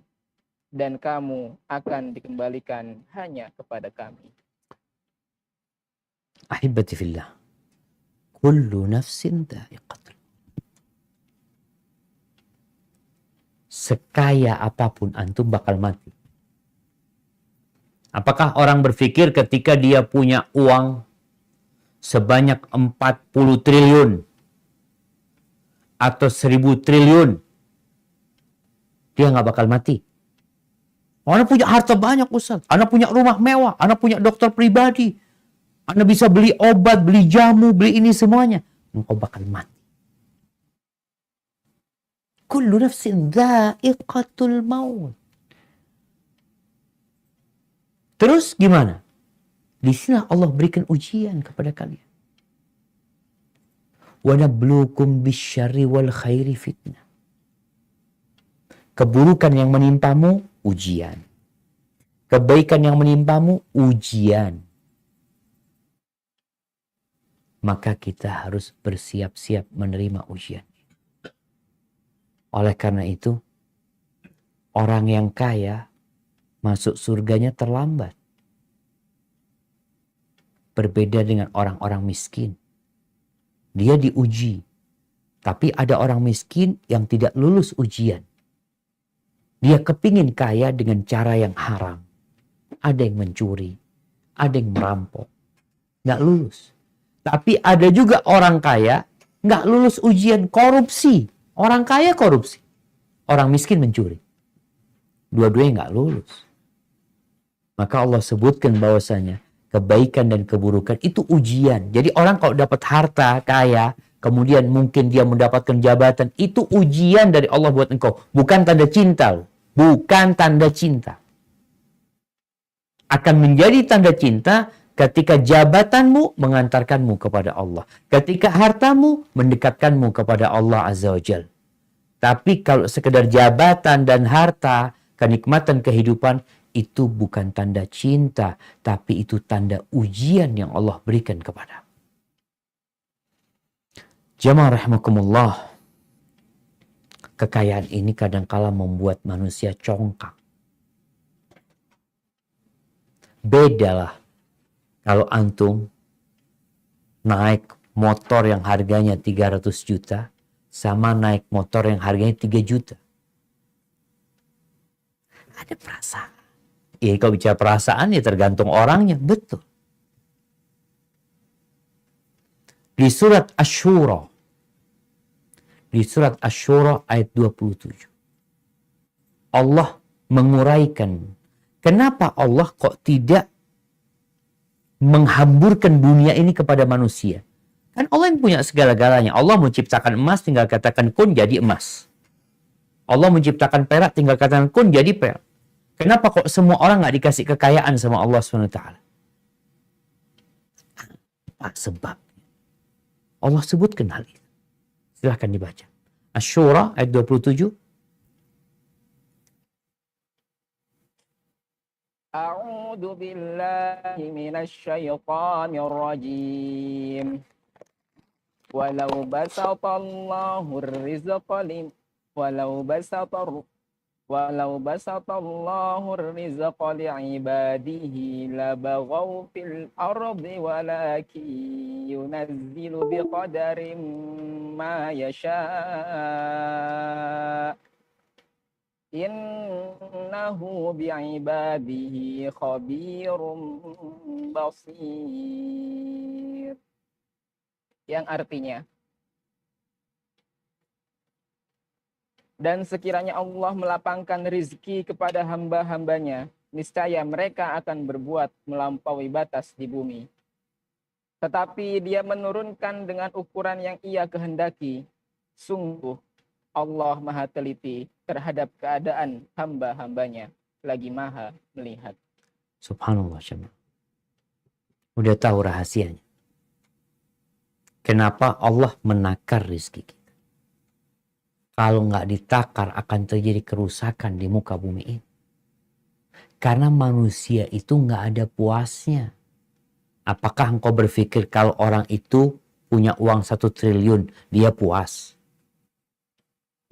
Dan kamu akan dikembalikan hanya kepada kami. Ahibati fillah, kullu nafsin dha'iqatul. Sekaya apapun antum bakal mati. Apakah orang berpikir ketika dia punya uang sebanyak 40 triliun atau 1000 triliun, dia nggak bakal mati? Anak punya harta banyak, Ustaz. Anak punya rumah mewah. Anak punya dokter pribadi. Anak bisa beli obat, beli jamu, beli ini semuanya. Engkau bakal mati. Kullu nafsin dha'iqatul maut. Terus gimana? Di sini Allah berikan ujian kepada kalian. Wa nabluukum bisyarri wal khairi fitnah. Keburukan yang menimpamu, ujian. Kebaikan yang menimpamu, ujian. Maka kita harus bersiap-siap menerima ujian. Oleh karena itu, orang yang kaya masuk surganya terlambat. Berbeda dengan orang-orang miskin. Dia diuji. Tapi ada orang miskin yang tidak lulus ujian. Dia kepingin kaya dengan cara yang haram. Ada yang mencuri. Ada yang merampok. Nggak lulus. Tapi ada juga orang kaya nggak lulus ujian, korupsi. Orang kaya korupsi. Orang miskin mencuri. Dua-duanya nggak lulus. Maka Allah sebutkan bahwasanya kebaikan dan keburukan itu ujian. Jadi orang kalau dapat harta kaya, kemudian mungkin dia mendapatkan jabatan, itu ujian dari Allah buat engkau. Bukan tanda cinta. Bukan tanda cinta. Akan menjadi tanda cinta ketika jabatanmu mengantarkanmu kepada Allah. Ketika hartamu mendekatkanmu kepada Allah Azza wa Jalla. Tapi kalau sekedar jabatan dan harta, kenikmatan kehidupan, itu bukan tanda cinta, tapi itu tanda ujian yang Allah berikan kepada. Jamaah rahimakumullah. Kekayaan ini kadangkala membuat manusia congkak. Bedalah kalau antum naik motor yang harganya 300 juta sama naik motor yang harganya 3 juta. Ada perasaan. Kalau bicara perasaan ya tergantung orangnya. Betul. Di surat Asy-Syura. Di surat Asy-Syura ayat 27. Allah menguraikan kenapa Allah kok tidak menghamburkan dunia ini kepada manusia. Kan Allah yang punya segala-galanya. Allah menciptakan emas, tinggal katakan kun jadi emas. Allah menciptakan perak, tinggal katakan kun jadi perak. Kenapa kok semua orang nggak dikasih kekayaan sama Allah SWT? Apa sebab? Allah sebutkan hal itu. Silahkan dibaca. Asy-Syura ayat 27. A'udzu billahi minasy syaithanir rajim. Walau basatallahu rizqa li'ibadihi labaghaw fil ardi walakin yunazzilu biqadarin ma yasha'. Innahu bi'ibadihi khabirum basir. Yang artinya, dan sekiranya Allah melapangkan rizki kepada hamba-hambanya, niscaya mereka akan berbuat melampaui batas di bumi. Tetapi Dia menurunkan dengan ukuran yang Ia kehendaki. Sungguh Allah Maha teliti terhadap keadaan hamba-hambanya, lagi Maha melihat. Subhanallah, jemaah. Udah tahu rahasianya. Kenapa Allah menakar rizki kita? Kalau nggak ditakar akan terjadi kerusakan di muka bumi ini. Karena manusia itu nggak ada puasnya. Apakah engkau berpikir kalau orang itu punya uang 1 triliun, dia puas?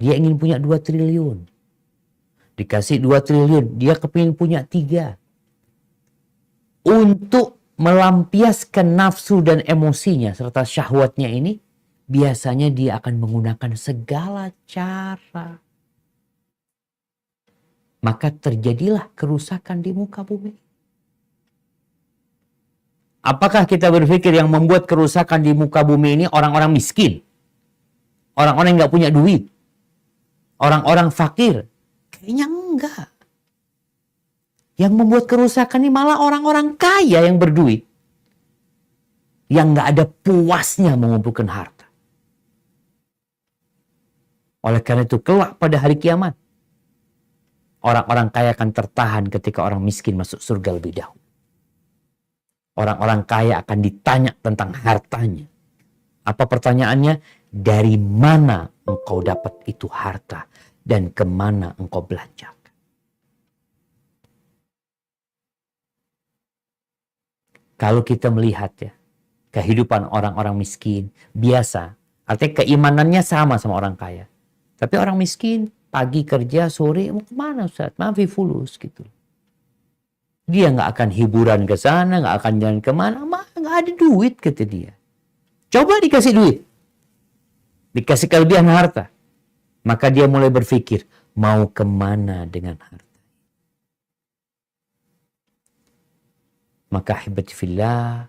Dia ingin punya 2 triliun. Dikasih 2 triliun, dia kepingin punya 3. Untuk melampiaskan nafsu dan emosinya serta syahwatnya ini, biasanya dia akan menggunakan segala cara. Maka terjadilah kerusakan di muka bumi. Apakah kita berpikir yang membuat kerusakan di muka bumi ini orang-orang miskin? Orang-orang yang nggak punya duit? Orang-orang fakir? Kayaknya enggak. Yang membuat kerusakan ini malah orang-orang kaya yang berduit. Yang nggak ada puasnya mengumpulkan harta. Oleh karena itu kelak pada hari kiamat, orang-orang kaya akan tertahan ketika orang miskin masuk surga lebih dahulu. Orang-orang kaya akan ditanya tentang hartanya. Apa pertanyaannya? Dari mana engkau dapat itu harta dan kemana engkau belanjakan? Kalau kita melihat ya, kehidupan orang-orang miskin, biasa. Artinya keimanannya sama orang kaya. Tapi orang miskin, pagi kerja, sore, mau kemana Ustaz? Maafi fulus gitu. Dia nggak akan hiburan ke sana, nggak akan jalan kemana, nggak ada duit kata dia. Coba dikasih duit. Dikasih kelebihan harta. Maka dia mulai berpikir, mau kemana dengan harta? Maka ahibati fillah,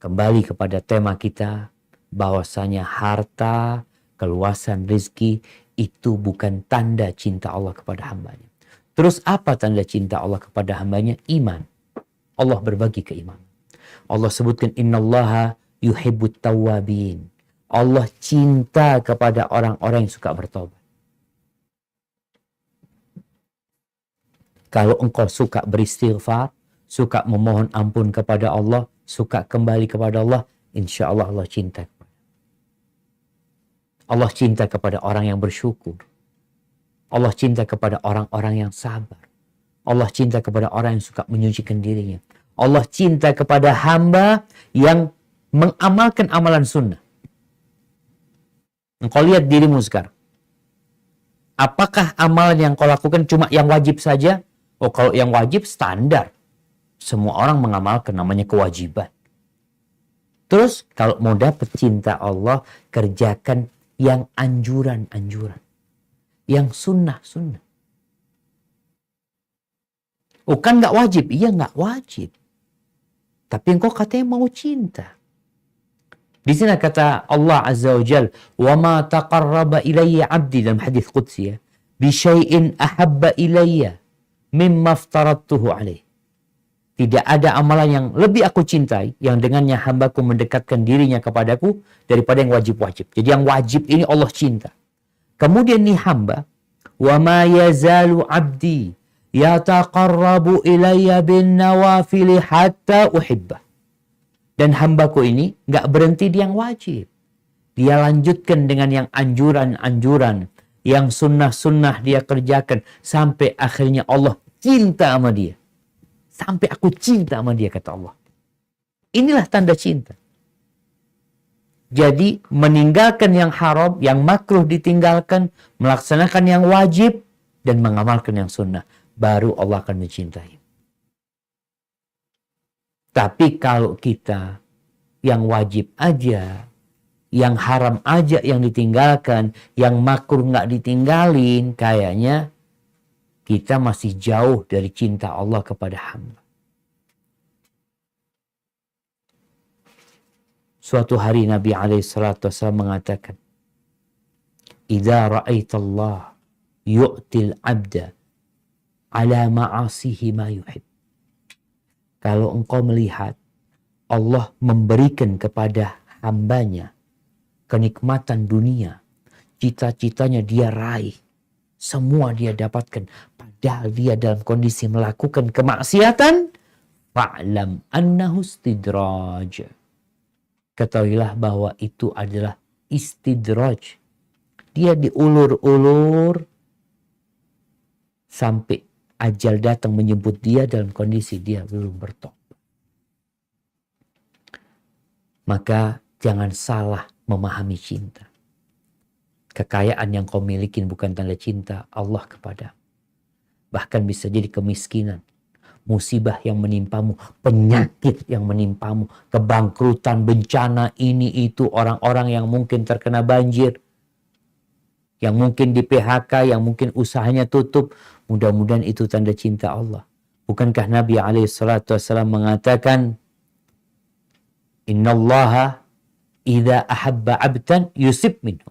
kembali kepada tema kita, bahwasanya harta, keluasan rezeki itu bukan tanda cinta Allah kepada hambanya. Terus apa tanda cinta Allah kepada hambanya? Iman. Allah berbagi keimanan. Allah sebutkan innallaha yuhibbut tawwabin. Allah cinta kepada orang-orang yang suka bertobat. Kalau engkau suka beristighfar, suka memohon ampun kepada Allah, suka kembali kepada Allah, insya Allah Allah cinta. Allah cinta kepada orang yang bersyukur. Allah cinta kepada orang-orang yang sabar. Allah cinta kepada orang yang suka menyucikan dirinya. Allah cinta kepada hamba yang mengamalkan amalan sunnah. Engkau lihat dirimu sekarang. Apakah amalan yang kau lakukan cuma yang wajib saja? Oh, kalau yang wajib standar. Semua orang mengamalkan, namanya kewajiban. Terus kalau mau dapat cinta Allah, kerjakan yang anjuran-anjuran. Yang sunnah-sunnah. Oh kan nggak wajib? Iya nggak wajib. Tapi engkau katanya mau cinta. Di sini kata Allah Azza wa Jal, "Wa ma taqarraba ilayya 'abdi" dalam hadis qudsi ya, "bi syai'in ahabba ilayya mimma aftaradtuhu alaih." Tidak ada amalan yang lebih aku cintai yang dengannya hambaku mendekatkan dirinya kepadaku daripada yang wajib-wajib. Jadi yang wajib ini Allah cinta. Kemudian nih hamba, "Wa ma yazalu 'abdi yataqarrabu ilayya bin nawafili hatta uhibbah." Dan hambaku ini nggak berhenti di yang wajib. Dia lanjutkan dengan yang anjuran-anjuran, yang sunnah-sunnah dia kerjakan sampai akhirnya Allah cinta sama dia. Sampai aku cinta sama dia, kata Allah. Inilah tanda cinta. Jadi meninggalkan yang haram, yang makruh ditinggalkan, melaksanakan yang wajib, dan mengamalkan yang sunnah. Baru Allah akan mencintai. Tapi kalau kita yang wajib aja, yang haram aja yang ditinggalkan, yang makruh nggak ditinggalin, kayaknya kita masih jauh dari cinta Allah kepada hamba. Suatu hari Nabi SAW mengatakan, "Idza ra'aita Allah yu'til 'abda ala ma'asihi ma yuhib." Kalau engkau melihat Allah memberikan kepada hambanya kenikmatan dunia, cita-citanya dia raih, semua dia dapatkan, padahal dia dalam kondisi melakukan kemaksiatan, fa'lam annahu istidraj. Ketahuilah bahwa itu adalah istidraj. Dia diulur-ulur sampai ajal datang menjemput dia dalam kondisi dia belum bertobat. Maka jangan salah memahami cinta. Kekayaan yang kau miliki bukan tanda cinta Allah kepada. Bahkan bisa jadi kemiskinan, musibah yang menimpamu, penyakit yang menimpamu, kebangkrutan, bencana ini itu, orang-orang yang mungkin terkena banjir, yang mungkin di PHK, yang mungkin usahanya tutup. Mudah-mudahan itu tanda cinta Allah. Bukankah Nabi SAW mengatakan, "Innallaha idza ahabba 'abdan yusib minhu."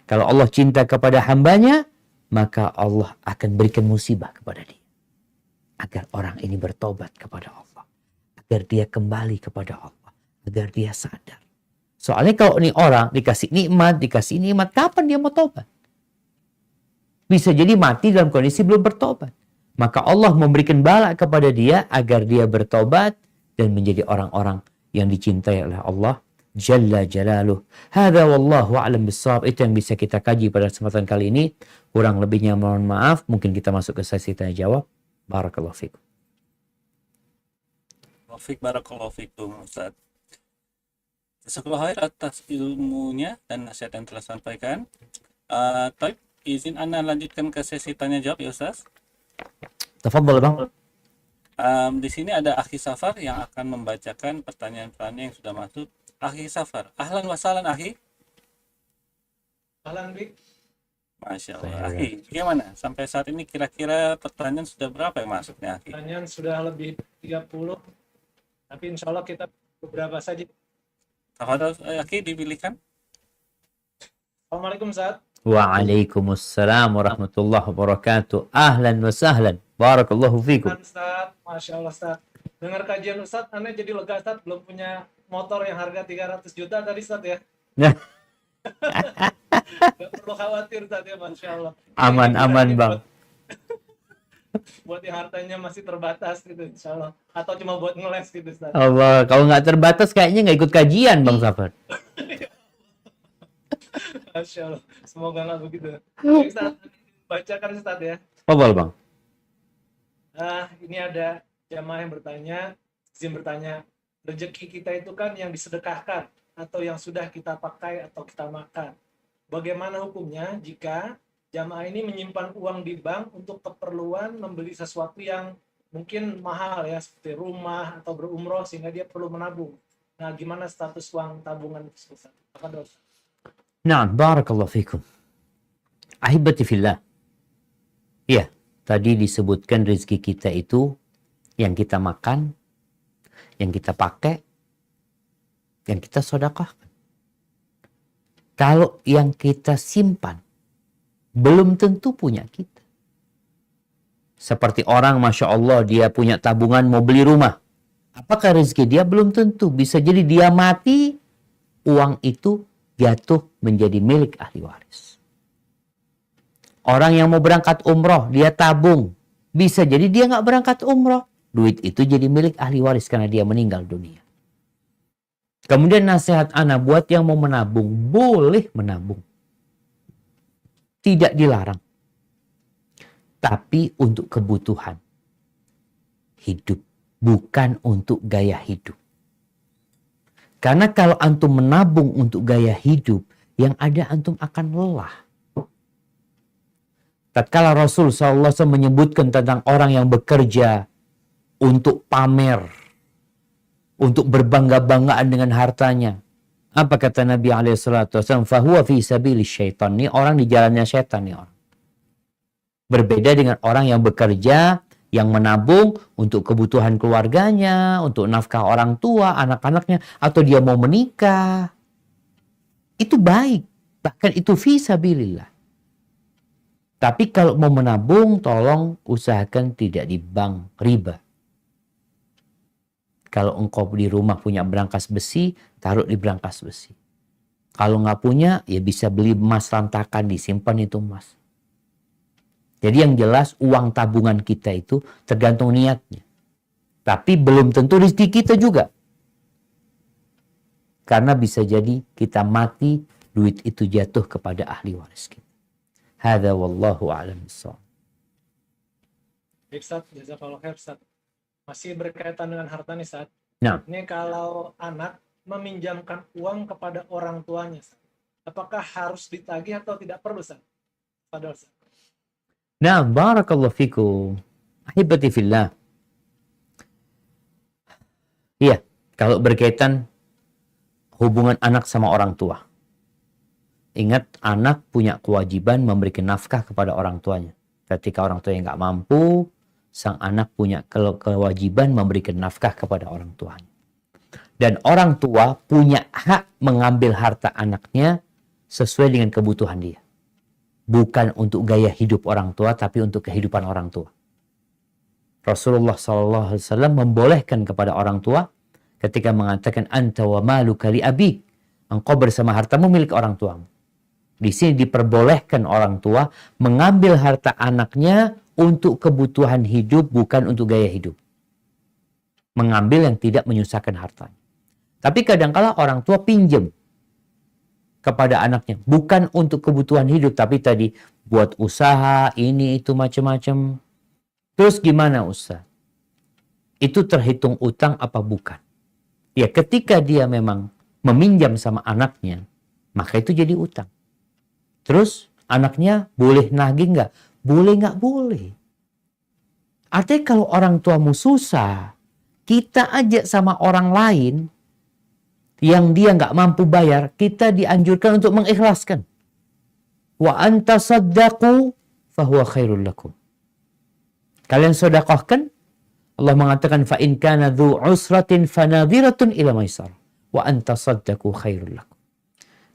Kalau Allah cinta kepada hambanya, maka Allah akan berikan musibah kepada dia. Agar orang ini bertobat kepada Allah. Agar dia kembali kepada Allah. Agar dia sadar. Soalnya kalau ini orang dikasih nikmat, kapan dia mau tobat? Bisa jadi mati dalam kondisi belum bertobat. Maka Allah memberikan bala kepada dia agar dia bertobat dan menjadi orang-orang yang dicintai oleh Allah Jalla Jalaluh. Hadza wallahu a'lam bissawab. Itu yang bisa kita kaji pada kesempatan kali ini. Kurang lebihnya mohon maaf. Mungkin kita masuk ke sesi tanya jawab. Barakallahu fikum. Barakallahu fikum Ustaz. Jazakallahu khair atas ilmunya dan nasihat yang telah sampaikan. Taib, izin Anda lanjutkan ke sesi tanya jawab ya Ustaz. Tafadhal Bang. Di sini ada Akhi Safar yang akan membacakan pertanyaan-pertanyaan yang sudah masuk. Akhi Safar, ahlan wa sahlan Akhi. Ahlan Bik. Masya Allah. Akhi, gimana? Sampai saat ini kira-kira pertanyaan sudah berapa yang masuknya Akhi? Pertanyaan sudah lebih 30. Tapi insya Allah kita beberapa saja. Tafadhal Akhi, dipilihkan. Assalamualaikum Ustaz. Waalaikumsalam warahmatullahi wabarakatuh. Ahlan wa sahlan. Barakallahu fikum. Ustaz, Masya Allah Ustaz. Dengar kajian Ustaz, aneh jadi lega Ustaz. Belum punya motor yang harga 300 juta tadi Ustaz ya. Gak perlu khawatir Ustaz ya, Masya Allah. Aman-aman Bang. Buat yang hartanya masih terbatas gitu insya Allah. Atau cuma buat ngeles gitu Ustaz. Allah, kalau nggak terbatas kayaknya nggak ikut kajian Bang Safar. Masya Allah. Semoga nggak begitu. Baik, Ustaz, bacakan Ustaz ya. Fadhal Bang. Ini ada jamaah yang bertanya, izin bertanya, rezeki kita itu kan yang disedekahkan atau yang sudah kita pakai atau kita makan. Bagaimana hukumnya jika jamaah ini menyimpan uang di bank untuk keperluan membeli sesuatu yang mungkin mahal ya, seperti rumah atau berumroh sehingga dia perlu menabung. Nah, gimana status uang tabungan tersebut? Apa dosa? Nah, barakallahu fikum. Ahibati fillah. Iya, Tadi disebutkan rezeki kita itu yang kita makan, yang kita pakai, yang kita sedekahkan. Kalau yang kita simpan, belum tentu punya kita. Seperti orang, Masya Allah, dia punya tabungan mau beli rumah. Apakah rezeki dia? Belum tentu. Bisa jadi dia mati, uang itu jatuh menjadi milik ahli waris. Orang yang mau berangkat umroh, dia tabung. Bisa jadi dia nggak berangkat umroh. Duit itu jadi milik ahli waris karena dia meninggal dunia. Kemudian nasihat ana buat yang mau menabung, boleh menabung. Tidak dilarang. Tapi untuk kebutuhan hidup, bukan untuk gaya hidup. Karena kalau antum menabung untuk gaya hidup, yang ada antum akan lelah. Tatkala Rasul SAW menyebutkan tentang orang yang bekerja untuk pamer, untuk berbangga-banggaan dengan hartanya. Apa kata Nabi SAW? Fahuwa fi sabilis syaitan. Ini orang di jalannya syaitan nih orang. Berbeda dengan orang yang bekerja, yang menabung untuk kebutuhan keluarganya, untuk nafkah orang tua, anak-anaknya, atau dia mau menikah. Itu baik. Bahkan itu fi sabilillah. Tapi kalau mau menabung, tolong usahakan tidak di bank riba. Kalau engkau di rumah punya brankas besi, taruh di brankas besi. Kalau nggak punya, ya bisa beli emas rantakan, disimpan itu emas. Jadi yang jelas uang tabungan kita itu tergantung niatnya. Tapi belum tentu rezeki kita juga. Karena bisa jadi kita mati, duit itu jatuh kepada ahli waris kita. Hadza wallahu a'lam bissawab. Baik, Ustaz, jazakallahu khair, Ustaz. Masih berkaitan dengan harta nih, Ustaz. Nah. Ini kalau anak meminjamkan uang kepada orang tuanya, Ustaz, apakah harus ditagih atau tidak perlu, Ustaz? Padahal, Ustaz. Nah, barakallahu fikum. Ahibati fillah. Iya, kalau berkaitan hubungan anak sama orang tua. Ingat, anak punya kewajiban memberikan nafkah kepada orang tuanya. Ketika orang tuanya nggak mampu, sang anak punya kewajiban memberikan nafkah kepada orang tuanya. Dan orang tua punya hak mengambil harta anaknya sesuai dengan kebutuhan dia. Bukan untuk gaya hidup orang tua, tapi untuk kehidupan orang tua. Rasulullah SAW membolehkan kepada orang tua ketika mengatakan, anta wa maluka li abik. Engkau bersama hartamu milik orang tuamu. Di sini diperbolehkan orang tua mengambil harta anaknya untuk kebutuhan hidup, bukan untuk gaya hidup. Mengambil yang tidak menyusahkan hartanya. Tapi kadang-kala orang tua pinjam kepada anaknya, bukan untuk kebutuhan hidup, tapi tadi buat usaha, ini itu macam-macam. Terus gimana Ustaz? Itu terhitung utang apa bukan? Ya, ketika dia memang meminjam sama anaknya, maka itu jadi utang. Terus anaknya boleh nagih nggak? Boleh nggak boleh. Artinya kalau orang tuamu susah, kita ajak sama orang lain yang dia nggak mampu bayar, kita dianjurkan untuk mengikhlaskan. Wa anta saddaqu fahuwa khairul lakum. Kalian sedekahkan, Allah mengatakan fa in kana dzu usratin fanadhiratun ila maisar wa anta saddaqu khairul lakum.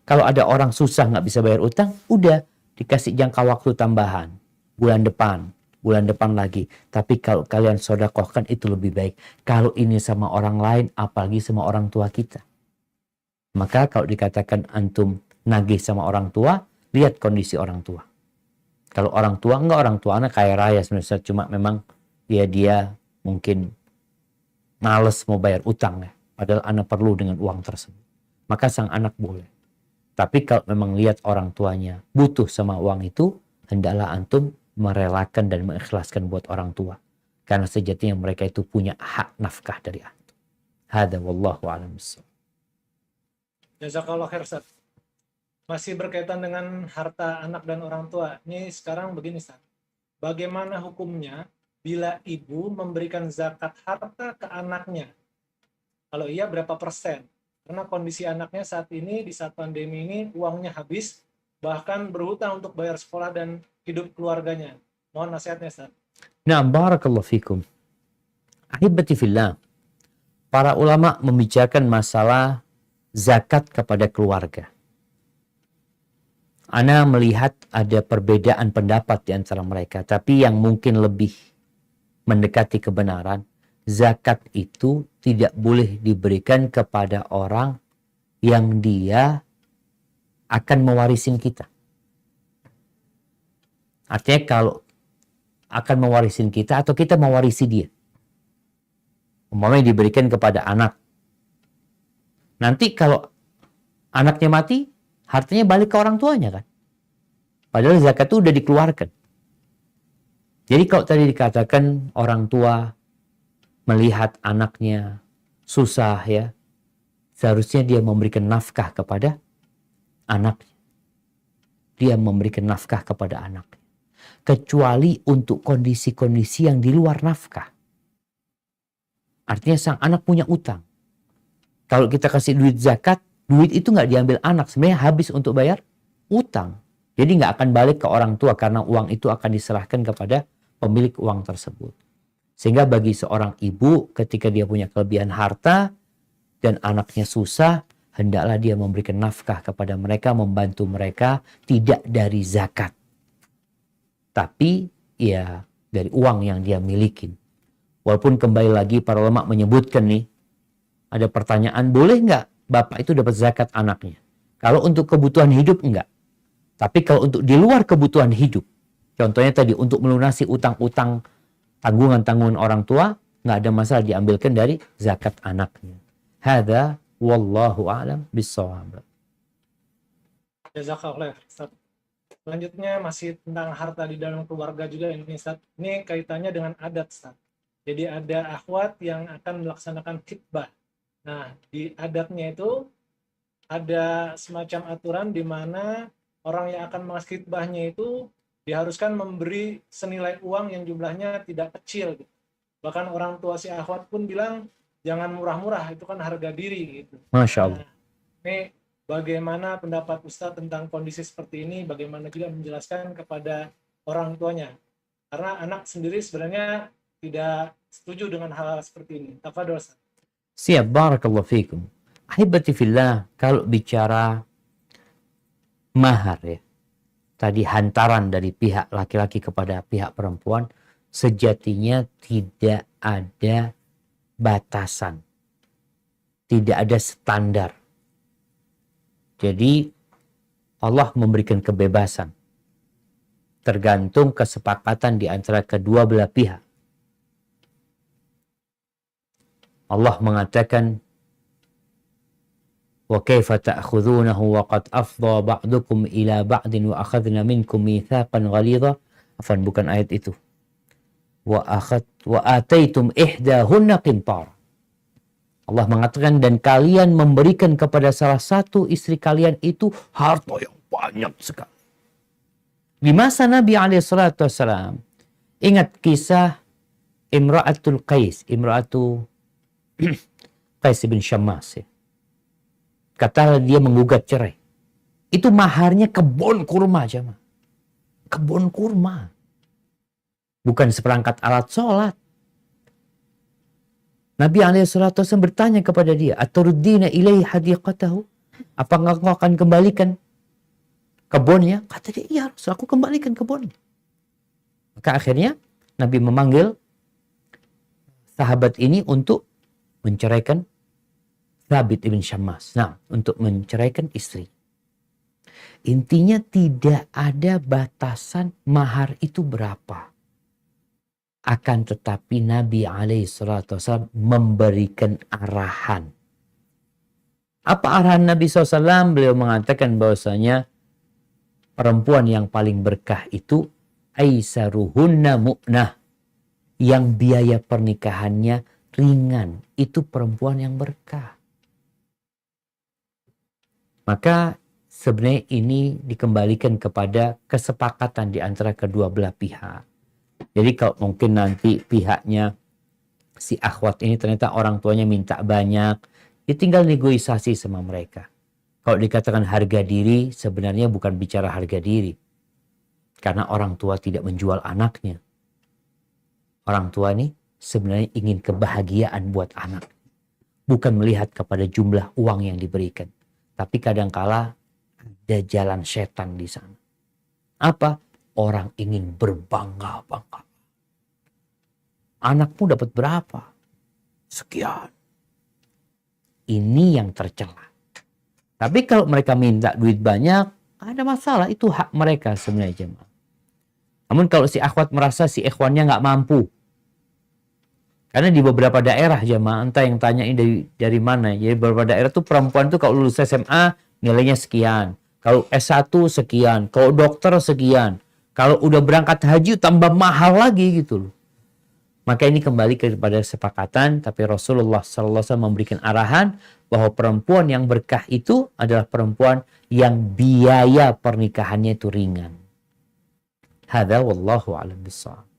Kalau ada orang susah nggak bisa bayar utang, udah dikasih jangka waktu tambahan. Bulan depan lagi. Tapi kalau kalian sedekahkan itu lebih baik. Kalau ini sama orang lain, apalagi sama orang tua kita. Maka kalau dikatakan antum nagih sama orang tua, lihat kondisi orang tua. Kalau orang tua, enggak, orang tua anak kaya raya sebenarnya, cuma memang dia mungkin males mau bayar utang ya. Padahal anak perlu dengan uang tersebut. Maka sang anak boleh. Tapi kalau memang lihat orang tuanya butuh sama uang itu, hendaklah antum merelakan dan mengikhlaskan buat orang tua. Karena sejatinya mereka itu punya hak nafkah dari antum. Hadza wallahu a'lam bissawab. Jazakallah khair, Ustaz. Masih berkaitan dengan harta anak dan orang tua. Ini sekarang begini, Ustaz. Bagaimana hukumnya bila ibu memberikan zakat harta ke anaknya? Kalau iya berapa persen? Karena kondisi anaknya saat ini, di saat pandemi ini, uangnya habis, bahkan berhutang untuk bayar sekolah dan hidup keluarganya. Mohon nasihatnya, Ustaz. Nah, barakallahu fikum. Ahibati fillah. Para ulama membicarakan masalah zakat kepada keluarga. Ana melihat ada perbedaan pendapat di antara mereka, tapi yang mungkin lebih mendekati kebenaran, zakat itu tidak boleh diberikan kepada orang yang dia akan mewarisin kita. Artinya kalau akan mewarisin kita atau kita mewarisi dia. Umpamanya diberikan kepada anak. Nanti kalau anaknya mati, hartanya balik ke orang tuanya kan. Padahal zakat itu udah dikeluarkan. Jadi kalau tadi dikatakan orang tua melihat anaknya susah ya, seharusnya dia memberikan nafkah kepada anaknya. Dia memberikan nafkah kepada anaknya. Kecuali untuk kondisi-kondisi yang di luar nafkah. Artinya sang anak punya utang. Kalau kita kasih duit zakat, duit itu nggak diambil anak. Sebenarnya habis untuk bayar utang. Jadi nggak akan balik ke orang tua karena uang itu akan diserahkan kepada pemilik uang tersebut. Sehingga bagi seorang ibu ketika dia punya kelebihan harta dan anaknya susah, hendaklah dia memberikan nafkah kepada mereka, membantu mereka tidak dari zakat. Tapi ya dari uang yang dia miliki. Walaupun kembali lagi para ulama menyebutkan nih, ada pertanyaan, boleh nggak bapak itu dapat zakat anaknya? Kalau untuk kebutuhan hidup enggak. Tapi kalau untuk di luar kebutuhan hidup, contohnya tadi untuk melunasi utang-utang tanggungan-tanggungan orang tua, nggak ada masalah diambilkan dari zakat anaknya. Hadza wallahu a'lam bissawab. Jazakallah, Ustaz. Selanjutnya masih tentang harta di dalam keluarga juga ini, Ustaz. Ini kaitannya dengan adat, Ustaz. Jadi ada akhwat yang akan melaksanakan khitbah. Nah, di adatnya itu ada semacam aturan di mana orang yang akan khitbahnya itu diharuskan memberi senilai uang yang jumlahnya tidak kecil. Bahkan orang tua si akhwat pun bilang, jangan murah-murah, itu kan harga diri gitu. Masya Allah. Nah, ini bagaimana pendapat Ustadz tentang kondisi seperti ini? Bagaimana juga menjelaskan kepada orang tuanya? Karena anak sendiri sebenarnya tidak setuju dengan hal seperti ini. Tafadhol, Ustadz. Siap, barakallahu fikum. Ahibati fillah, kalau bicara mahar ya, tadi hantaran dari pihak laki-laki kepada pihak perempuan, sejatinya tidak ada batasan. Tidak ada standar. Jadi Allah memberikan kebebasan. Tergantung kesepakatan di antara kedua belah pihak. Allah mengatakan, wa kaifa ta'khudhunahu wa qad afdha ba'dukum ila ba'din wa akhadna minkum mitsaqan ghalidha. Afan, bukan ayat itu. Wa ataitum ihdahunna qintar. Allah mengatakan, dan kalian memberikan kepada salah satu istri kalian itu harta yang banyak sekali. Di masa Nabi SAW, ingat kisah Imra'atul Qais, Imra'atu Qais bin Syammas. Ya. Kata dia menggugat cerai. Itu maharnya kebun kurma aja, mah. Kebun kurma. Bukan seperangkat alat sholat. Nabi SAW bertanya kepada dia, Aturdina ilaihi hadiqatahu? Apakah engkau akan kembalikan kebunnya? Kata dia, iya, Rasul, aku kembalikan kebunnya. Maka akhirnya Nabi memanggil sahabat ini untuk menceraikan Thabit ibn Syammas. Nah, untuk menceraikan istri. Intinya tidak ada batasan mahar itu berapa. Akan tetapi Nabi SAW memberikan arahan. Apa arahan Nabi SAW? Beliau mengatakan bahwasanya perempuan yang paling berkah itu aisaruhunna mu'nah. Yang biaya pernikahannya ringan. Itu perempuan yang berkah. Maka sebenarnya ini dikembalikan kepada kesepakatan di antara kedua belah pihak. Jadi kalau mungkin nanti pihaknya si akhwat ini ternyata orang tuanya minta banyak, ya tinggal negosiasi sama mereka. Kalau dikatakan harga diri, sebenarnya bukan bicara harga diri. Karena orang tua tidak menjual anaknya. Orang tua nih sebenarnya ingin kebahagiaan buat anak. Bukan melihat kepada jumlah uang yang diberikan. Tapi kadangkala ada jalan setan di sana. Apa? Orang ingin berbangga-bangga. Anakmu dapat berapa? Sekian. Ini yang tercela. Tapi kalau mereka minta duit banyak, ada masalah. Itu hak mereka sebenarnya jemaah. Namun kalau si akhwat merasa si ikhwannya nggak mampu. Karena di beberapa daerah jemaah, entah yang tanya ini dari mana. Jadi beberapa daerah tuh perempuan tuh kalau lulus SMA nilainya sekian. Kalau S1 sekian. Kalau dokter sekian. Kalau udah berangkat haji tambah mahal lagi gitu loh. Maka ini kembali kepada sepakatan. Tapi Rasulullah SAW memberikan arahan bahwa perempuan yang berkah itu adalah perempuan yang biaya pernikahannya itu ringan. Hadza wallahu a'lam bishawab.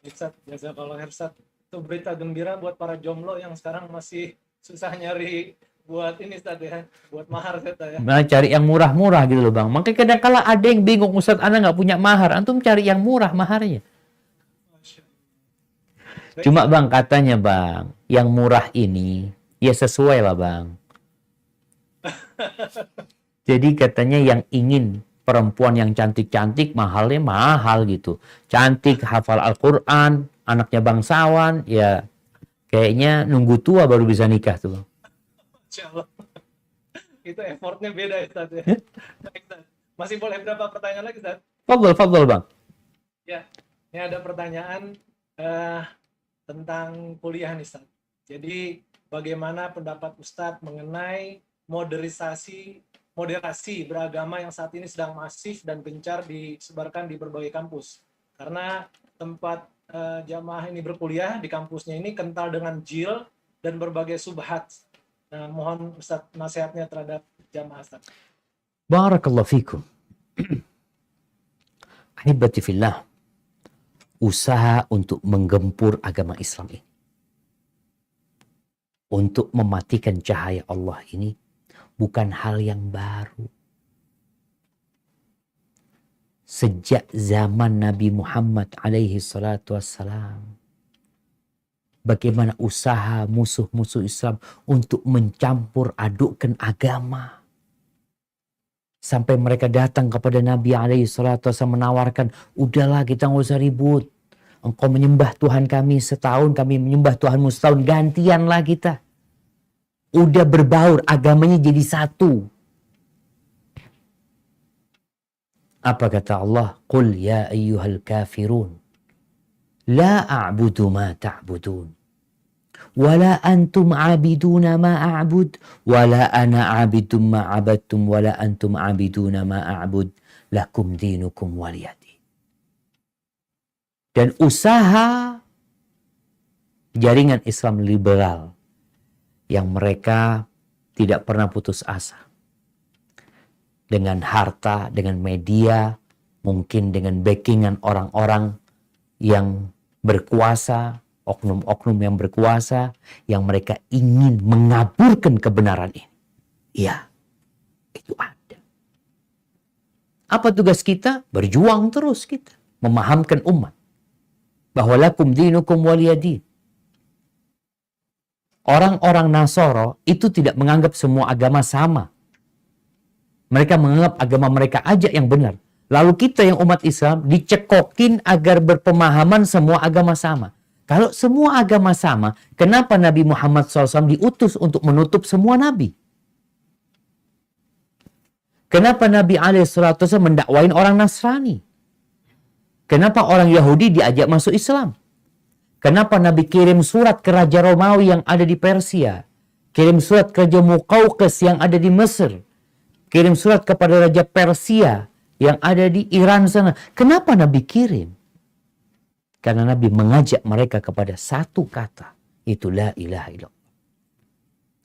Ustaz, jazakallah khair Ustaz. Itu berita gembira buat para jomblo yang sekarang masih susah nyari buat ini Ustaz ya, buat mahar Ustaz ya. Nah, cari yang murah-murah gitu loh Bang. Makanya kadang-kala ada yang bingung, Ustaz Ana nggak punya mahar. Antum cari yang murah maharnya. Masya Allah. Cuma Bang katanya Bang, yang murah ini ya sesuai lah Bang. Jadi katanya yang ingin perempuan yang cantik-cantik mahalnya mahal gitu. Cantik, hafal Al-Quran, anaknya bangsawan, ya kayaknya nunggu tua baru bisa nikah tuh. Masya Allah. Itu effortnya beda ya Ustaz ya. Baik, Ustaz. Masih boleh berapa pertanyaan lagi Ustaz? Fadl Bang. Ya, ini ada pertanyaan tentang kuliah nih Ustaz. Jadi bagaimana pendapat Ustaz mengenai moderasi beragama yang saat ini sedang masif dan gencar disebarkan di berbagai kampus. Karena tempat jamaah ini berkuliah di kampusnya ini kental dengan jil dan berbagai subhat. Nah, mohon Ustaz nasihatnya terhadap jamaah Ustaz. Barakallahu fikum. Ahibati fillah. Usaha untuk menggempur agama Islam ini. Untuk mematikan cahaya Allah ini bukan hal yang baru. Sejak zaman Nabi Muhammad alaihi salatu wassalam. Bagaimana usaha musuh-musuh Islam untuk mencampur adukkan agama. Sampai mereka datang kepada Nabi alaihi salatu wassalam menawarkan, udahlah kita nggak usah ribut. Engkau menyembah Tuhan kami setahun, kami menyembah Tuhanmu setahun, gantianlah kita. Udah berbaur, agamanya jadi satu. Apa kata Allah? Qul ya ayyuhal kafirun. La a'budu ma ta'budun. Wala antum abiduna ma a'bud. Wala ana abidum ma abadtum. Wala antum abiduna ma a'bud. Lakum dinukum waliyadi. Dan usaha jaringan Islam liberal yang mereka tidak pernah putus asa. Dengan harta, dengan media, mungkin dengan backingan orang-orang yang berkuasa, oknum-oknum yang berkuasa, yang mereka ingin mengaburkan kebenaran ini. Ya, itu ada. Apa tugas kita? Berjuang terus kita. Memahamkan umat. Bahwa lakum dinukum waliyadin. Orang-orang Nasoro itu tidak menganggap semua agama sama. Mereka menganggap agama mereka aja yang benar. Lalu kita yang umat Islam dicekokin agar berpemahaman semua agama sama. Kalau semua agama sama, kenapa Nabi Muhammad SAW diutus untuk menutup semua nabi? Kenapa Nabi SAW mendakwain orang Nasrani? Kenapa orang Yahudi diajak masuk Islam? Kenapa Nabi kirim surat ke Raja Romawi yang ada di Persia? Kirim surat ke Raja Muqawqis yang ada di Mesir? Kirim surat kepada Raja Persia yang ada di Iran sana. Kenapa Nabi kirim? Karena Nabi mengajak mereka kepada satu kata. Itu la ilaha illallah.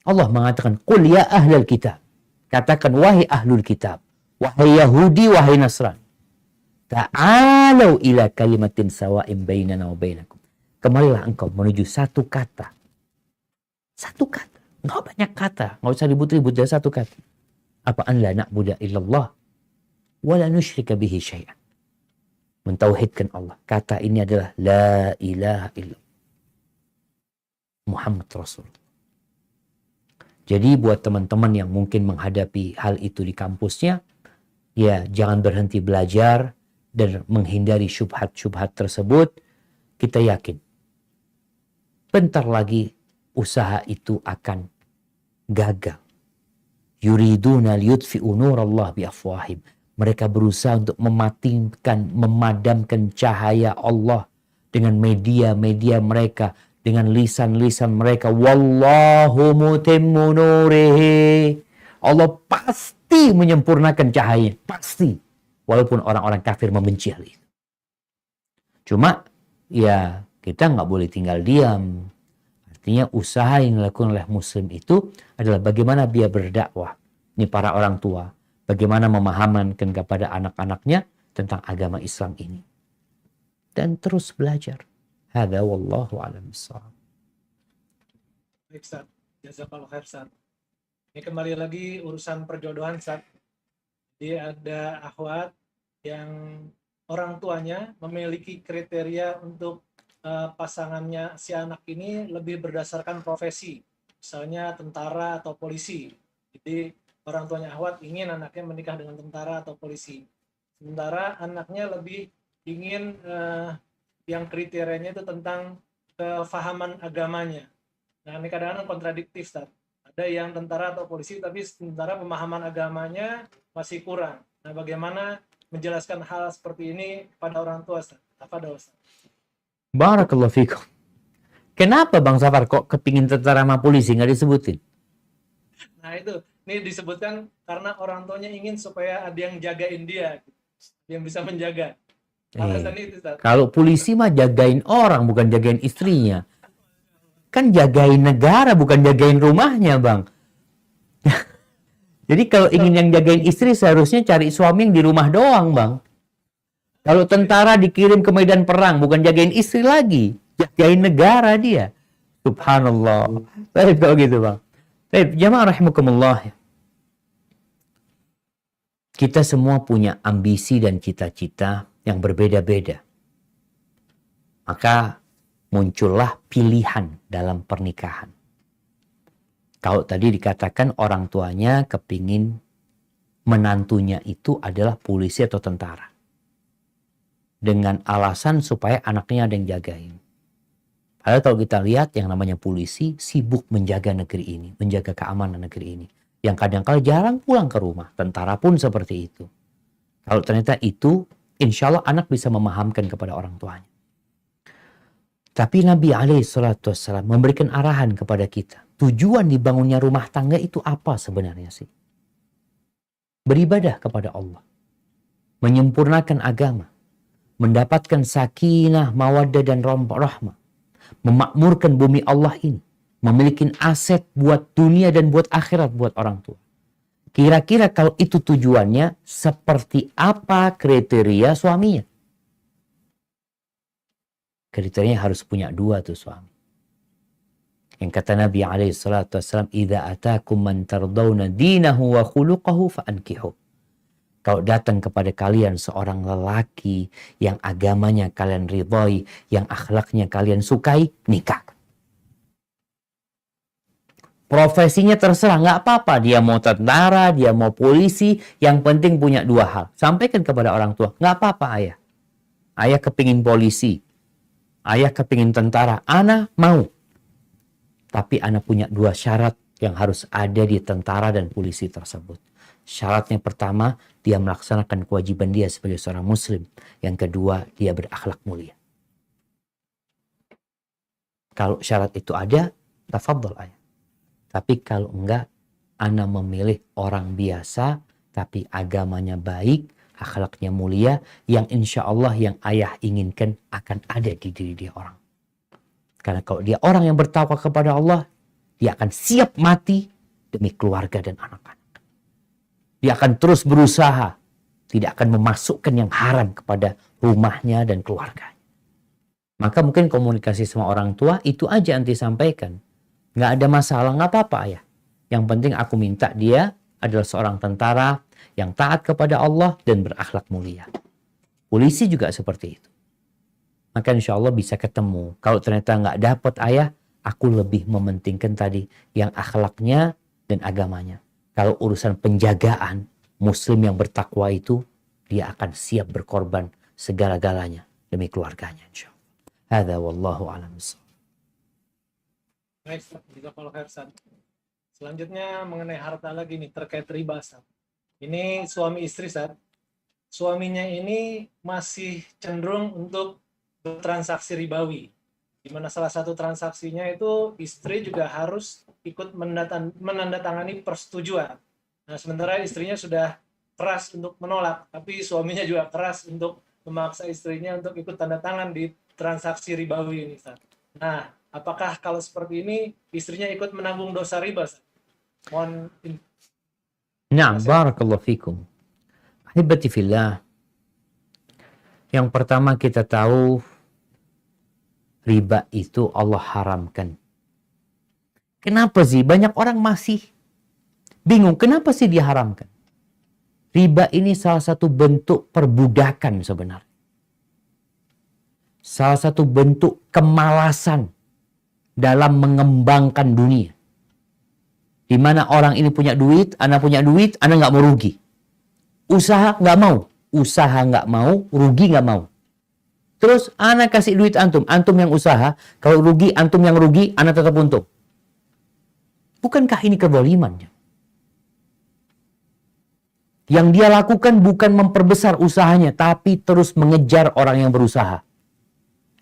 Allah mengatakan, Qul ya ahlal kitab. Katakan, wahai ahlul kitab. Wahai Yahudi, wahai Nasrani. Ta'alau ila kalimatin sawa'im bainana wa bainakum. Kemarilah engkau menuju satu kata. Satu kata. Nggak banyak kata. Nggak usah ribut-ribut dari satu kata. Apa an la na'budu illallah. Wa la nusyrika bihi syai'an. mentauhidkan Allah. Kata ini adalah la ilaha illallah Muhammad Rasul. Jadi buat teman-teman yang mungkin menghadapi hal itu di kampusnya, ya jangan berhenti belajar dan menghindari syubhat-syubhat tersebut. Kita yakin bentar lagi usaha itu akan gagal. Yuriduna liyutfi'u nurallah biafwahim. Mereka berusaha untuk mematikan, memadamkan cahaya Allah dengan media-media mereka, dengan lisan-lisan mereka. Wallahu mutimmu nurihi. Allah pasti menyempurnakan cahayanya, pasti. Walaupun orang-orang kafir membenci hal itu. Cuma ya kita nggak boleh tinggal diam. Artinya usaha yang dilakukan oleh muslim itu adalah bagaimana dia berdakwah. Ini para orang tua. Bagaimana memahamankan kepada anak-anaknya tentang agama Islam ini. Dan terus belajar. Hadza wallahu a'lam bishawab. Baik, Ustaz. Jazakallahu khair, Ustaz. Ini kembali lagi urusan perjodohan, Ustaz. Jadi ada akhwat yang orang tuanya memiliki kriteria untuk pasangannya si anak ini lebih berdasarkan profesi. Misalnya tentara atau polisi. Jadi orang tuanya akhwat ingin anaknya menikah dengan tentara atau polisi. Sementara anaknya lebih ingin yang kriterianya itu tentang kefahaman agamanya. Nah, ini kadang-kadang kontradiktif, Ustaz. Ada yang tentara atau polisi, tapi sementara pemahaman agamanya masih kurang. Nah, bagaimana menjelaskan hal seperti ini pada orang tua, Ustaz? Tafadhol, Ustaz. Barakallahu fikum. Kenapa Bang Safar kok kepingin tentara sama polisi nggak disebutin? Nah, itu. Ini disebutkan karena orang tuanya ingin supaya ada yang jagain dia. Yang bisa menjaga. Alasan itu, Ustaz. Kalau polisi mah jagain orang, bukan jagain istrinya. Kan jagain negara, bukan jagain rumahnya, Bang. Jadi kalau ingin yang jagain istri, seharusnya cari suami yang di rumah doang, Bang. Kalau tentara dikirim ke medan perang, bukan jagain istri lagi. Jagain negara dia. Subhanallah. Baik kalau gitu, Bang. Baik, jamaah rahimakumullah. Kita semua punya ambisi dan cita-cita yang berbeda-beda. Maka muncullah pilihan dalam pernikahan. Kalau tadi dikatakan orang tuanya kepingin menantunya itu adalah polisi atau tentara. Dengan alasan supaya anaknya ada yang jagain. Padahal kalau kita lihat yang namanya polisi sibuk menjaga negeri ini, menjaga keamanan negeri ini. Yang kadang-kadang jarang pulang ke rumah. Tentara pun seperti itu. Kalau ternyata itu, insya Allah anak bisa memahamkan kepada orang tuanya. Tapi Nabi SAW memberikan arahan kepada kita. Tujuan dibangunnya rumah tangga itu apa sebenarnya sih? Beribadah kepada Allah. Menyempurnakan agama. Mendapatkan sakinah, mawaddah, dan rahmah. Memakmurkan bumi Allah ini. Memiliki aset buat dunia dan buat akhirat buat orang tua. Kira-kira kalau itu tujuannya, seperti apa kriteria suaminya? Kriterianya harus punya dua tuh suami. Yang kata Nabi SAW, "Idza atakum man tardawna dinahu wa khuluquhu fa'ankihu." Kalau datang kepada kalian seorang lelaki yang agamanya kalian ridhoi, yang akhlaknya kalian sukai, nikah. Profesinya terserah, nggak apa-apa. Dia mau tentara, dia mau polisi, yang penting punya dua hal. Sampaikan kepada orang tua, nggak apa-apa ayah. Ayah kepingin polisi, ayah kepingin tentara, ana mau. Tapi ana punya dua syarat yang harus ada di tentara dan polisi tersebut. Syaratnya pertama, dia melaksanakan kewajiban dia sebagai seorang muslim. Yang kedua, dia berakhlak mulia. Kalau syarat itu ada, tafadhol ayah. Tapi kalau enggak, ana memilih orang biasa, tapi agamanya baik, akhlaknya mulia, yang insya Allah yang ayah inginkan akan ada di diri dia orang. Karena kalau dia orang yang bertakwa kepada Allah, dia akan siap mati demi keluarga dan anak-anak. Dia akan terus berusaha, tidak akan memasukkan yang haram kepada rumahnya dan keluarganya. Maka mungkin komunikasi sama orang tua, itu aja anti sampaikan. Nggak ada masalah, nggak apa-apa ya. Yang penting aku minta dia adalah seorang tentara yang taat kepada Allah dan berakhlak mulia. Polisi juga seperti itu. Maka insya Allah bisa ketemu. Kalau ternyata nggak dapat ayah, aku lebih mementingkan tadi yang akhlaknya dan agamanya. Kalau urusan penjagaan, muslim yang bertakwa itu, dia akan siap berkorban segala-galanya demi keluarganya insya Allah. Hadza wallahu a'lam bishawab. Baik, Ustaz. Jazakallahu khair, Ustaz. Selanjutnya mengenai harta lagi nih, terkait riba, Ustaz. Ini suami istri, Ustaz. Suaminya ini masih cenderung untuk bertransaksi ribawi. Di mana salah satu transaksinya itu istri juga harus ikut menandatangani persetujuan. Nah, sementara istrinya sudah keras untuk menolak, tapi suaminya juga keras untuk memaksa istrinya untuk ikut tanda tangan di transaksi ribawi ini, Ustaz. Nah, apakah kalau seperti ini istrinya ikut menanggung dosa riba, Ustaz? Mohon Naam, barakallahu fikum. Ahibati fillah. Yang pertama kita tahu riba itu Allah haramkan. Kenapa sih banyak orang masih bingung kenapa sih diharamkan? Riba ini salah satu bentuk perbudakan sebenarnya. Salah satu bentuk kemalasan dalam mengembangkan dunia. Di mana orang ini punya duit, anak punya duit, anak nggak mau rugi. Usaha nggak mau, rugi nggak mau. Terus anak kasih duit antum yang usaha, kalau rugi antum yang rugi, anak tetap untung. Bukankah ini kezaliman? Yang dia lakukan bukan memperbesar usahanya, tapi terus mengejar orang yang berusaha.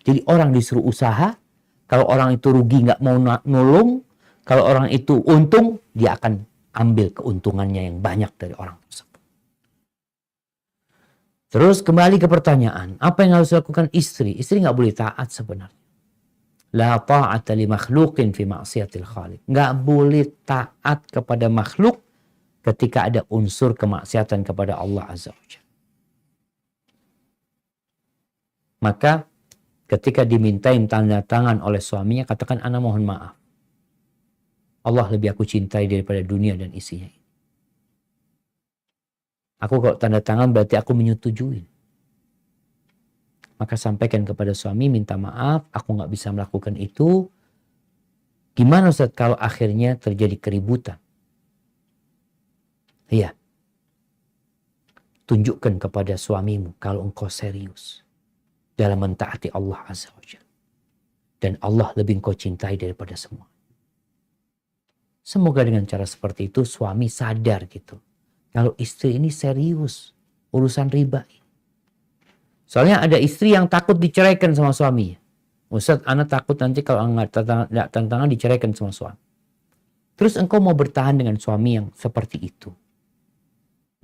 Jadi orang disuruh usaha, kalau orang itu rugi nggak mau nolong, kalau orang itu untung, dia akan ambil keuntungannya yang banyak dari orang tersebut. Terus kembali ke pertanyaan, apa yang harus dilakukan istri? Istri nggak boleh taat sebenarnya. La ta'ata li makhluqin fi ma'siyatil khaliq. Nggak boleh taat kepada makhluk ketika ada unsur kemaksiatan kepada Allah Azza wa Jalla. Maka ketika dimintain tanda tangan oleh suaminya, katakan ana mohon maaf. Allah lebih aku cintai daripada dunia dan isinya. Aku kalau tanda tangan berarti aku menyetujui. Maka sampaikan kepada suami, minta maaf, aku nggak bisa melakukan itu. Gimana Ustaz kalau akhirnya terjadi keributan? Iya. Tunjukkan kepada suamimu kalau engkau serius dalam mentaati Allah Azza wa Jalla. Dan Allah lebih engkau cintai daripada semua. Semoga dengan cara seperti itu suami sadar gitu. Kalau istri ini serius urusan riba. Soalnya ada istri yang takut diceraikan sama suaminya. Ustaz, anak takut nanti kalau nggak tantangan diceraikan sama suami. Terus engkau mau bertahan dengan suami yang seperti itu.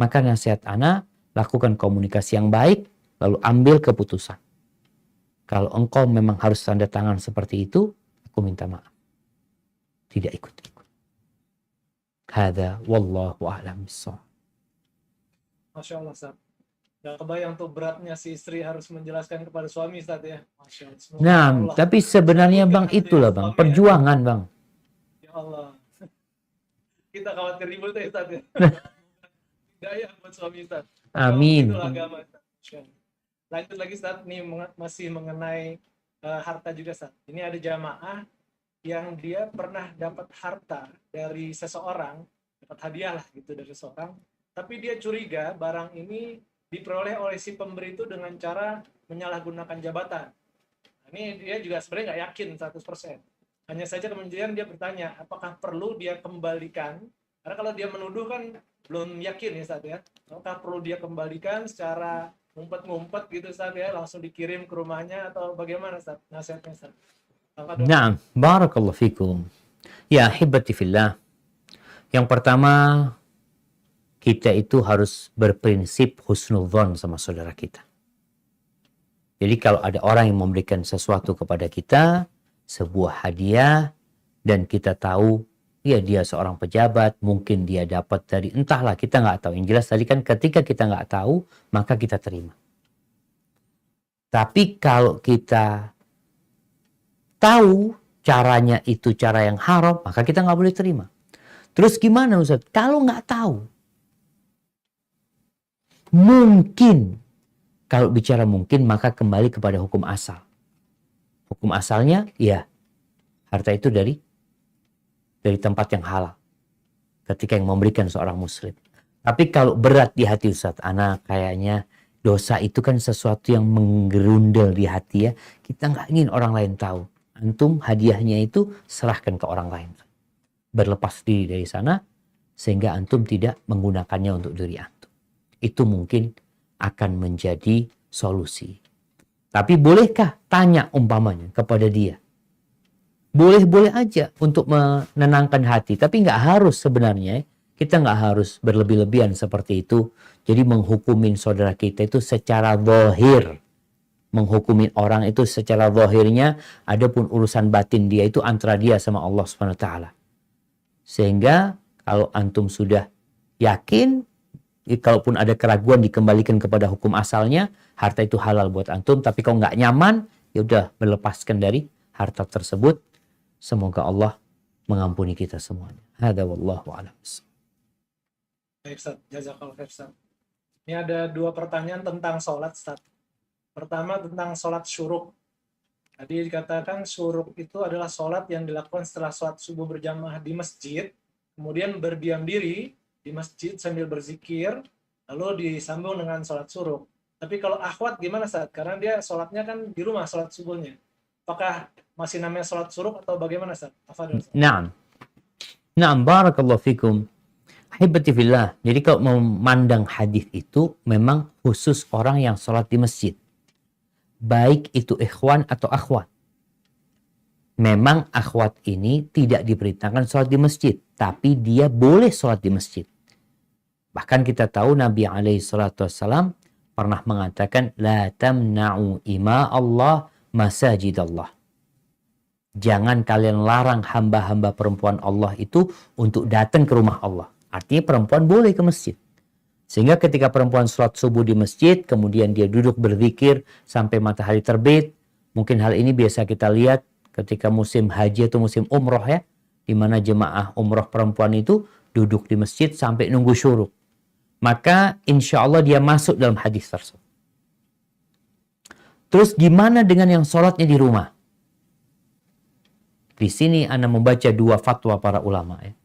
Maka nasihat anak, lakukan komunikasi yang baik, lalu ambil keputusan. Kalau engkau memang harus tanda tangan seperti itu, aku minta maaf. Tidak ikut-ikut. Hadza wallahu a'lam bishawab. Masya Allah, Ustaz. Gak kebayang tuh beratnya si istri harus menjelaskan kepada suami, Ustaz ya. Masya Allah. Semoga Nah, Allah tapi sebenarnya Bang itulah Bang, suami, perjuangan Bang. ya Allah. Kita khawatir ribut ya, Ustaz ya. Hidayah buat suami, Ustaz. Amin. Itulah agama, Ustaz. Masya Allah. Lanjut lagi, Ustaz. Ini masih mengenai harta juga, Ustaz. Ini ada jamaah yang dia pernah dapat harta dari seseorang, dapat hadiah lah gitu dari seseorang, tapi dia curiga barang ini diperoleh oleh si pemberi itu dengan cara menyalahgunakan jabatan. Nah, ini dia juga sebenarnya nggak yakin 100%. Hanya saja kemudian dia bertanya, apakah perlu dia kembalikan? Karena kalau dia menuduh kan belum yakin ya, Ustaz ya. Apakah perlu dia kembalikan secara ngumpet-ngumpet gitu, Ustaz ya, langsung dikirim ke rumahnya atau bagaimana, Ustaz? Nasihatnya, Ustaz. Naam, barakallahu fikum. Ya, hibati fillah. Yang pertama, kita itu harus berprinsip husnudzon sama saudara kita. Jadi kalau ada orang yang memberikan sesuatu kepada kita, sebuah hadiah, dan kita tahu, ya dia seorang pejabat, mungkin dia dapat dari, entahlah, kita nggak tahu. Yang jelas tadi kan ketika kita nggak tahu, maka kita terima. Tapi kalau kita tahu caranya itu cara yang haram, maka kita nggak boleh terima. Terus gimana Ustaz? Kalau nggak tahu, mungkin Kalau bicara mungkin, maka kembali kepada hukum asal. Hukum asalnya, ya, harta itu dari tempat yang halal. Ketika yang memberikan seorang muslim. Tapi kalau berat di hati Ustaz, anak kayaknya dosa itu kan sesuatu yang menggerundel di hati ya. Kita nggak ingin orang lain tahu. Antum hadiahnya itu serahkan ke orang lain. Berlepas diri dari sana, sehingga antum tidak menggunakannya untuk diri antum. Itu mungkin akan menjadi solusi. Tapi bolehkah tanya umpamanya kepada dia? Boleh-boleh aja untuk menenangkan hati. Tapi nggak harus sebenarnya. Kita nggak harus berlebih-lebihan seperti itu. Jadi menghukumin saudara kita itu secara zahir. Menghukumin orang itu secara zahirnya. Adapun urusan batin dia itu antara dia sama Allah SWT. Sehingga kalau antum sudah yakin, kalaupun ada keraguan dikembalikan kepada hukum asalnya, harta itu halal buat antum. Tapi kalau nggak nyaman, ya udah melepaskan dari harta tersebut. Semoga Allah mengampuni kita semuanya. Hada wallahu a'lam. Baik Ustaz, jazakallahu khair Ustaz. Ini ada 2 pertanyaan tentang sholat Ustaz. Pertama tentang sholat syuruk. Tadi dikatakan syuruk itu adalah sholat yang dilakukan setelah sholat subuh berjamaah di masjid, kemudian berdiam diri di masjid sambil berzikir, lalu disambung dengan sholat syuruk. Tapi kalau akhwat gimana Ustaz? Karena dia sholatnya kan di rumah sholat subuhnya. Apakah masih namanya sholat syuruk atau bagaimana Ustaz? Tafadhol Ustaz. Naam, barakallahu fikum. Ahibati fillah. Jadi kalau memandang hadis itu memang khusus orang yang sholat di masjid. Baik itu ikhwan atau akhwat. Memang akhwat ini tidak diperintahkan sholat di masjid. Tapi dia boleh sholat di masjid. Bahkan kita tahu Nabi SAW pernah mengatakan, La tamna'u ima Allah masajid Allah. Jangan kalian larang hamba-hamba perempuan Allah itu untuk datang ke rumah Allah. Artinya perempuan boleh ke masjid. Sehingga ketika perempuan sholat subuh di masjid, kemudian dia duduk berzikir sampai matahari terbit. Mungkin hal ini biasa kita lihat ketika musim haji atau musim umroh ya. Di mana jemaah umroh perempuan itu duduk di masjid sampai nunggu syuruk. Maka insya Allah dia masuk dalam hadis tersebut. Terus gimana dengan yang sholatnya di rumah? Di sini Anda membaca 2 fatwa para ulama ya.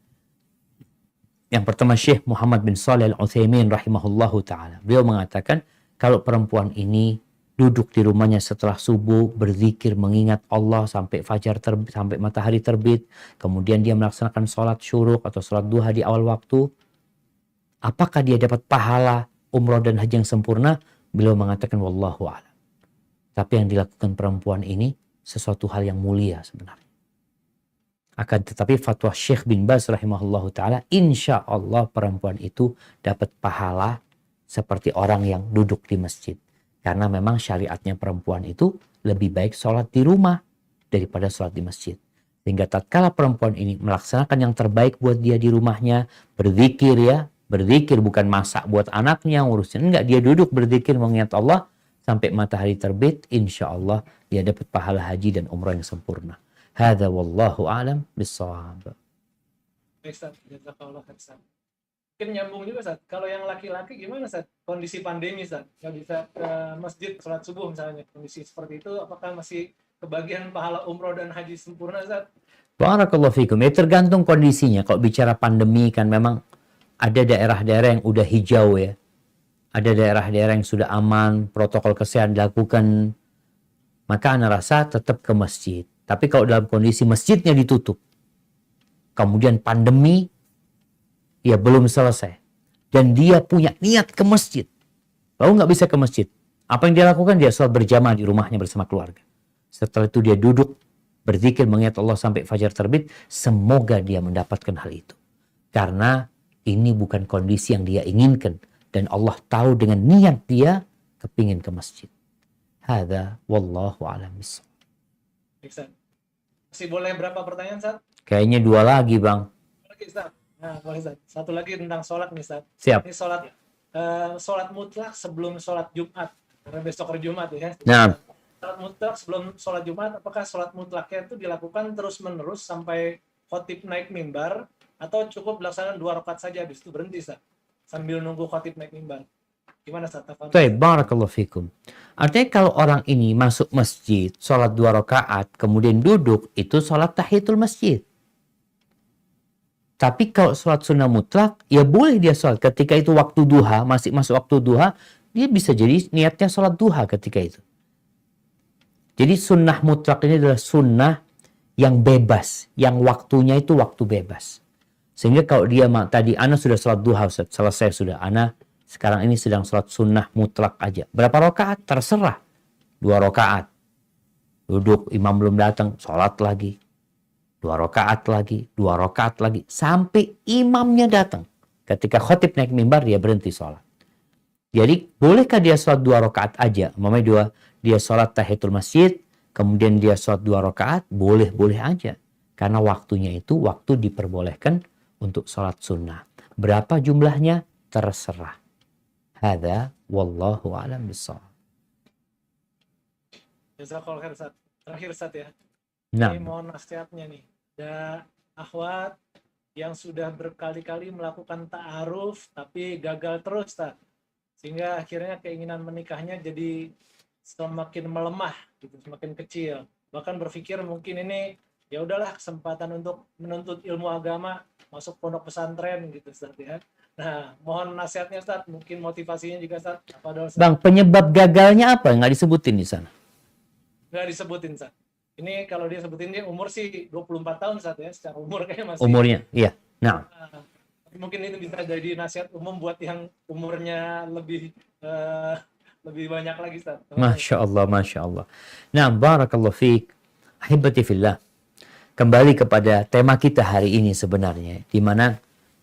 Yang pertama Syekh Muhammad bin Shalih Al-Utsaimin rahimahullahu ta'ala. Beliau mengatakan kalau perempuan ini duduk di rumahnya setelah subuh, berzikir, mengingat Allah sampai fajar terbit, sampai matahari terbit. Kemudian dia melaksanakan sholat syuruk atau sholat duha di awal waktu. Apakah dia dapat pahala umroh dan haji yang sempurna? Beliau mengatakan wallahu a'lam. Tapi yang dilakukan perempuan ini sesuatu hal yang mulia sebenarnya. Akan tetapi fatwa Syekh bin Baz rahimahullahu ta'ala, insya Allah perempuan itu dapat pahala seperti orang yang duduk di masjid. Karena memang syariatnya perempuan itu lebih baik sholat di rumah daripada sholat di masjid. Sehingga tatkala perempuan ini melaksanakan yang terbaik buat dia di rumahnya, berzikir ya, berzikir bukan masak buat anaknya, ngurusnya. Enggak, dia duduk berzikir mengingat Allah sampai matahari terbit, insya Allah dia dapat pahala haji dan umrah yang sempurna. Hadza wallahu a'lam bissawab. Baik Ustaz, jazakallahu khair Ustaz. Mungkin nyambung juga Ustaz. Kalau yang laki-laki gimana Ustaz? Kondisi pandemi Ustaz, nggak bisa ke masjid sholat subuh misalnya. Kondisi seperti itu apakah masih kebagian pahala umroh dan haji sempurna Ustaz? Barakallahu fikum. Ya tergantung kondisinya. Kalau bicara pandemi kan memang ada daerah-daerah yang udah hijau ya. Ada daerah-daerah yang sudah aman, protokol kesehatan dilakukan. Maka Anda rasa tetap ke masjid. Tapi kalau dalam kondisi masjidnya ditutup, kemudian pandemi, ya belum selesai. Dan dia punya niat ke masjid, lalu nggak bisa ke masjid. Apa yang dia lakukan? Dia sholat berjamaah di rumahnya bersama keluarga. Setelah itu dia duduk, berzikir, mengingat Allah sampai fajar terbit. Semoga dia mendapatkan hal itu. Karena ini bukan kondisi yang dia inginkan. Dan Allah tahu dengan niat dia kepingin ke masjid. Hadza wallahu a'lam bissawab. Masih boleh berapa pertanyaan Ustaz? Kayaknya 2 lagi bang. Lagi Ustaz. Nah, boleh Ustaz. Satu lagi tentang sholat nih Ustaz. Siap. Ini sholat mutlak sebelum sholat Jumat. Karena besok hari Jumat ya. Nah. Sholat mutlak sebelum sholat Jumat, apakah sholat mutlaknya itu dilakukan terus-menerus sampai khotib naik mimbar, atau cukup dilaksanakan 2 rakaat saja habis itu berhenti Ustaz? Sambil nunggu khotib naik mimbar. Gimana Ustaz? Tafadhol. Baik, barakallahu fikum. Artinya kalau orang ini masuk masjid, sholat 2 rakaat, kemudian duduk, itu sholat tahiyatul masjid. Tapi kalau sholat sunnah mutlak, ya boleh dia sholat. Ketika itu waktu duha, masih masuk waktu duha, dia bisa jadi niatnya sholat duha ketika itu. Jadi sunnah mutlak ini adalah sunnah yang bebas, yang waktunya itu waktu bebas. Sehingga kalau dia tadi, ana sudah sholat duha, Ustaz, selesai sudah. Ana sekarang ini sedang sholat sunnah mutlak aja. Berapa rakaat? Terserah. 2 rakaat. Duduk, imam belum datang, sholat lagi. 2 rakaat lagi, 2 rakaat lagi. Sampai imamnya datang. Ketika khotib naik mimbar, dia berhenti sholat. Jadi, bolehkah dia sholat 2 rakaat aja? Mamanya dia sholat tahiyatul masjid, kemudian dia sholat 2 rakaat, boleh-boleh aja. Karena waktunya itu waktu diperbolehkan untuk sholat sunnah. Berapa jumlahnya? Terserah. Hadza wallahu a'lam bishawab. Jazakallahu khair Ustaz. Terakhir Ustaz ya. Nah, Ini mohon nasihatnya nih. Ada akhwat yang sudah berkali-kali melakukan ta'aruf tapi gagal terus Ustaz. Sehingga akhirnya keinginan menikahnya jadi semakin melemah gitu, semakin kecil. Bahkan berpikir mungkin ini ya udahlah kesempatan untuk menuntut ilmu agama, masuk pondok pesantren gitu Ustaz ya. Nah, mohon nasihatnya Ustaz, mungkin motivasinya juga Ustaz. Apa doa Ustaz? Bang, penyebab gagalnya apa? Nggak disebutin di sana. Nggak disebutin Ustaz. Ini kalau dia sebutin dia umur sih 24 tahun Ustaz ya, secara umur kayaknya masih. Umurnya, iya. Nah, Mungkin itu bisa jadi nasihat umum buat yang umurnya lebih lebih banyak lagi Ustaz. Masya Allah, Masya Allah. Nah, barakallahu fiik. Ahibati fillah. Kembali kepada tema kita hari ini sebenarnya. Di mana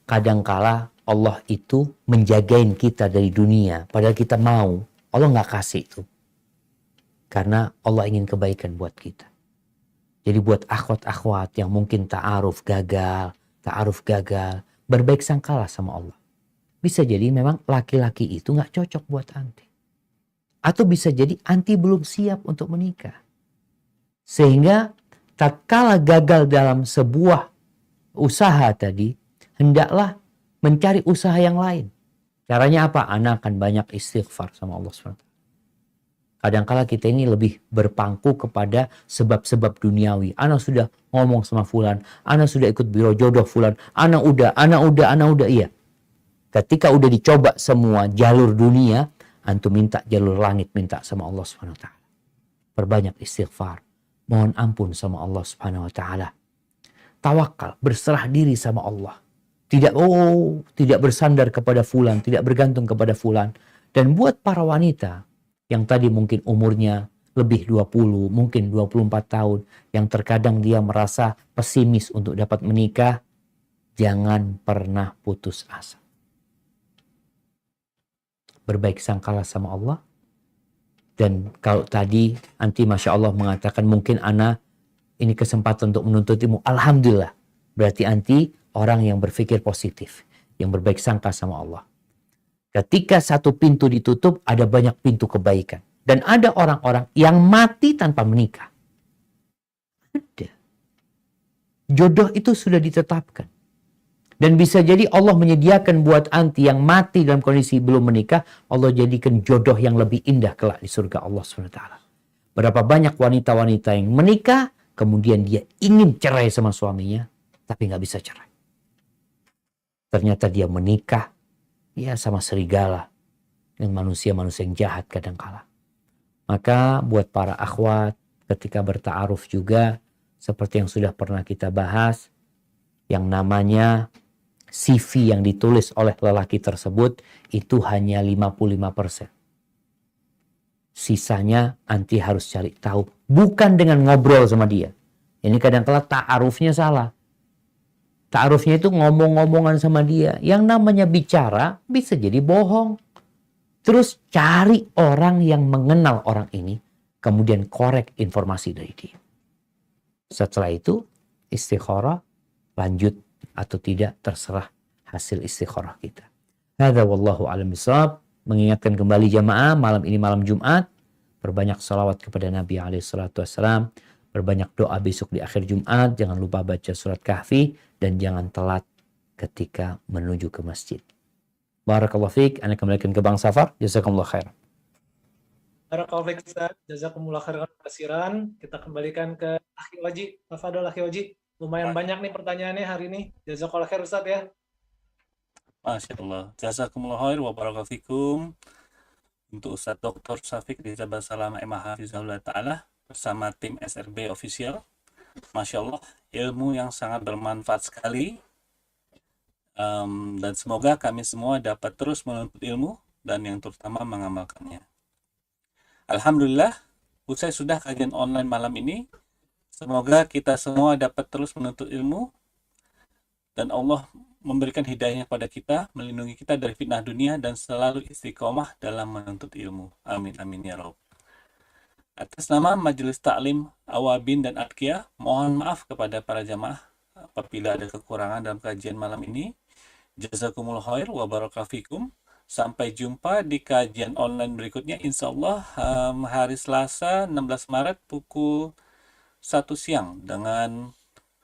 kadangkala Allah itu menjagain kita dari dunia. Padahal kita mau. Allah nggak kasih itu. Karena Allah ingin kebaikan buat kita. Jadi buat akhwat-akhwat yang mungkin ta'aruf gagal, berbaik sangkalah sama Allah. Bisa jadi memang laki-laki itu nggak cocok buat anti. Atau bisa jadi anti belum siap untuk menikah. Sehingga tatkala gagal dalam sebuah usaha tadi, hendaklah mencari usaha yang lain. Caranya apa? Ana akan banyak istighfar sama Allah SWT. Kadangkala kita ini lebih berpangku kepada sebab-sebab duniawi. Ana sudah ngomong sama fulan, ana sudah ikut biro jodoh fulan, ana udah, iya. Ketika udah dicoba semua jalur dunia, antum minta jalur langit, minta sama Allah SWT. Perbanyak istighfar, mohon ampun sama Allah SWT. Tawakal, berserah diri sama Allah. Tidak bersandar kepada fulan, tidak bergantung kepada fulan. Dan buat para wanita yang tadi mungkin umurnya lebih 20, mungkin 24 tahun, yang terkadang dia merasa pesimis untuk dapat menikah, jangan pernah putus asa. Berbaik sangkalah sama Allah. Dan kalau tadi anti Masya Allah mengatakan mungkin ana ini kesempatan untuk menuntut ilmu, alhamdulillah. Berarti anti orang yang berpikir positif, yang berbaik sangka sama Allah. Ketika satu pintu ditutup, ada banyak pintu kebaikan. Dan ada orang-orang yang mati tanpa menikah. Ada. Jodoh itu sudah ditetapkan. Dan bisa jadi Allah menyediakan buat anti yang mati dalam kondisi belum menikah, Allah jadikan jodoh yang lebih indah kelak di surga Allah SWT. Berapa banyak wanita-wanita yang menikah, kemudian dia ingin cerai sama suaminya, tapi nggak bisa cerai. Ternyata dia menikah, ya sama serigala, dengan manusia-manusia yang jahat kadangkala. Maka buat para akhwat, ketika berta'aruf juga, seperti yang sudah pernah kita bahas, yang namanya CV yang ditulis oleh lelaki tersebut itu hanya 55%. Sisanya anti harus cari tahu. Bukan dengan ngobrol sama dia. Ini kadang-kala ta'arufnya salah. Ta'arufnya itu ngomong-ngomongan sama dia. Yang namanya bicara bisa jadi bohong. Terus cari orang yang mengenal orang ini. Kemudian korek informasi dari dia. Setelah itu istikharah, lanjut atau tidak terserah hasil istikharah kita. Hadza wallahu a'lam bishawab. Mengingatkan kembali jamaah, malam ini malam Jumat, perbanyak salawat kepada Nabi alaihi salatu wassalam, perbanyak doa besok di akhir Jumat, jangan lupa baca surat Kahfi dan jangan telat ketika menuju ke masjid. Barakallahu fiik. Anda kembalikan ke Bang Safar. Jazakumullah khair. Barakallahu fiik Ustaz. Jazakumullah khairan kasiran. Kita kembalikan ke Akhi Waji. Tafadhol Akhi Waji. Lumayan banyak nih pertanyaannya hari ini. Jazakallah khair Ustaz ya. Masya Allah. Jazakumullah khair wa barakallahu fikum. Untuk Ustadz Dr. Syafiq di Jabal Salam MH Hafizahullah Ta'ala bersama tim SRB Official. Masya Allah, ilmu yang sangat bermanfaat sekali. Dan semoga kami semua dapat terus menuntut ilmu dan yang terutama mengamalkannya. Alhamdulillah, usai sudah kajian online malam ini. Semoga kita semua dapat terus menuntut ilmu dan Allah memberikan hidayahnya kepada kita, melindungi kita dari fitnah dunia dan selalu istiqomah dalam menuntut ilmu. Amin amin ya Rabb. Atas nama Majelis Taklim Awabin dan Atqiyah, mohon maaf kepada para jamaah apabila ada kekurangan dalam kajian malam ini. Jazakumullah khair wa barakallahu fikum. Sampai jumpa di kajian online berikutnya insyaallah hari Selasa 16 Maret pukul 1 siang dengan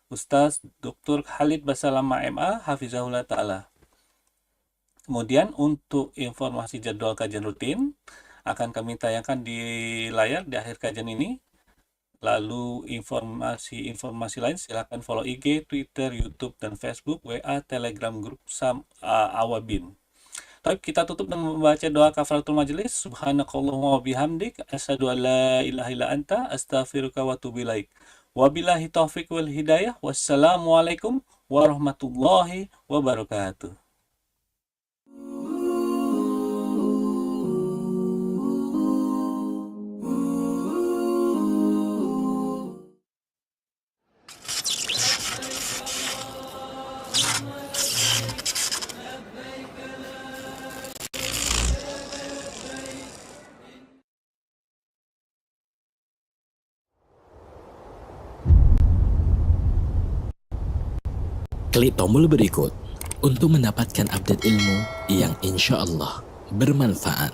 Ustaz Dr. Khalid Basalamah MA Hafizahullah Ta'ala. Kemudian untuk informasi jadwal kajian rutin akan kami tayangkan di layar di akhir kajian ini. Lalu informasi lain silakan follow IG, Twitter, YouTube, dan Facebook, WA, Telegram grup Awabin. Tapi kita tutup dengan membaca doa kafaratul majelis. Subhanakallahumma wa bihamdik asyhadu an la ilaha illa anta astaghfiruka wa atubu ilaik. Wabillahi taufiq wal hidayah. Wassalamualaikum warahmatullahi wabarakatuh. Klik tombol berikut untuk mendapatkan update ilmu yang insya Allah bermanfaat.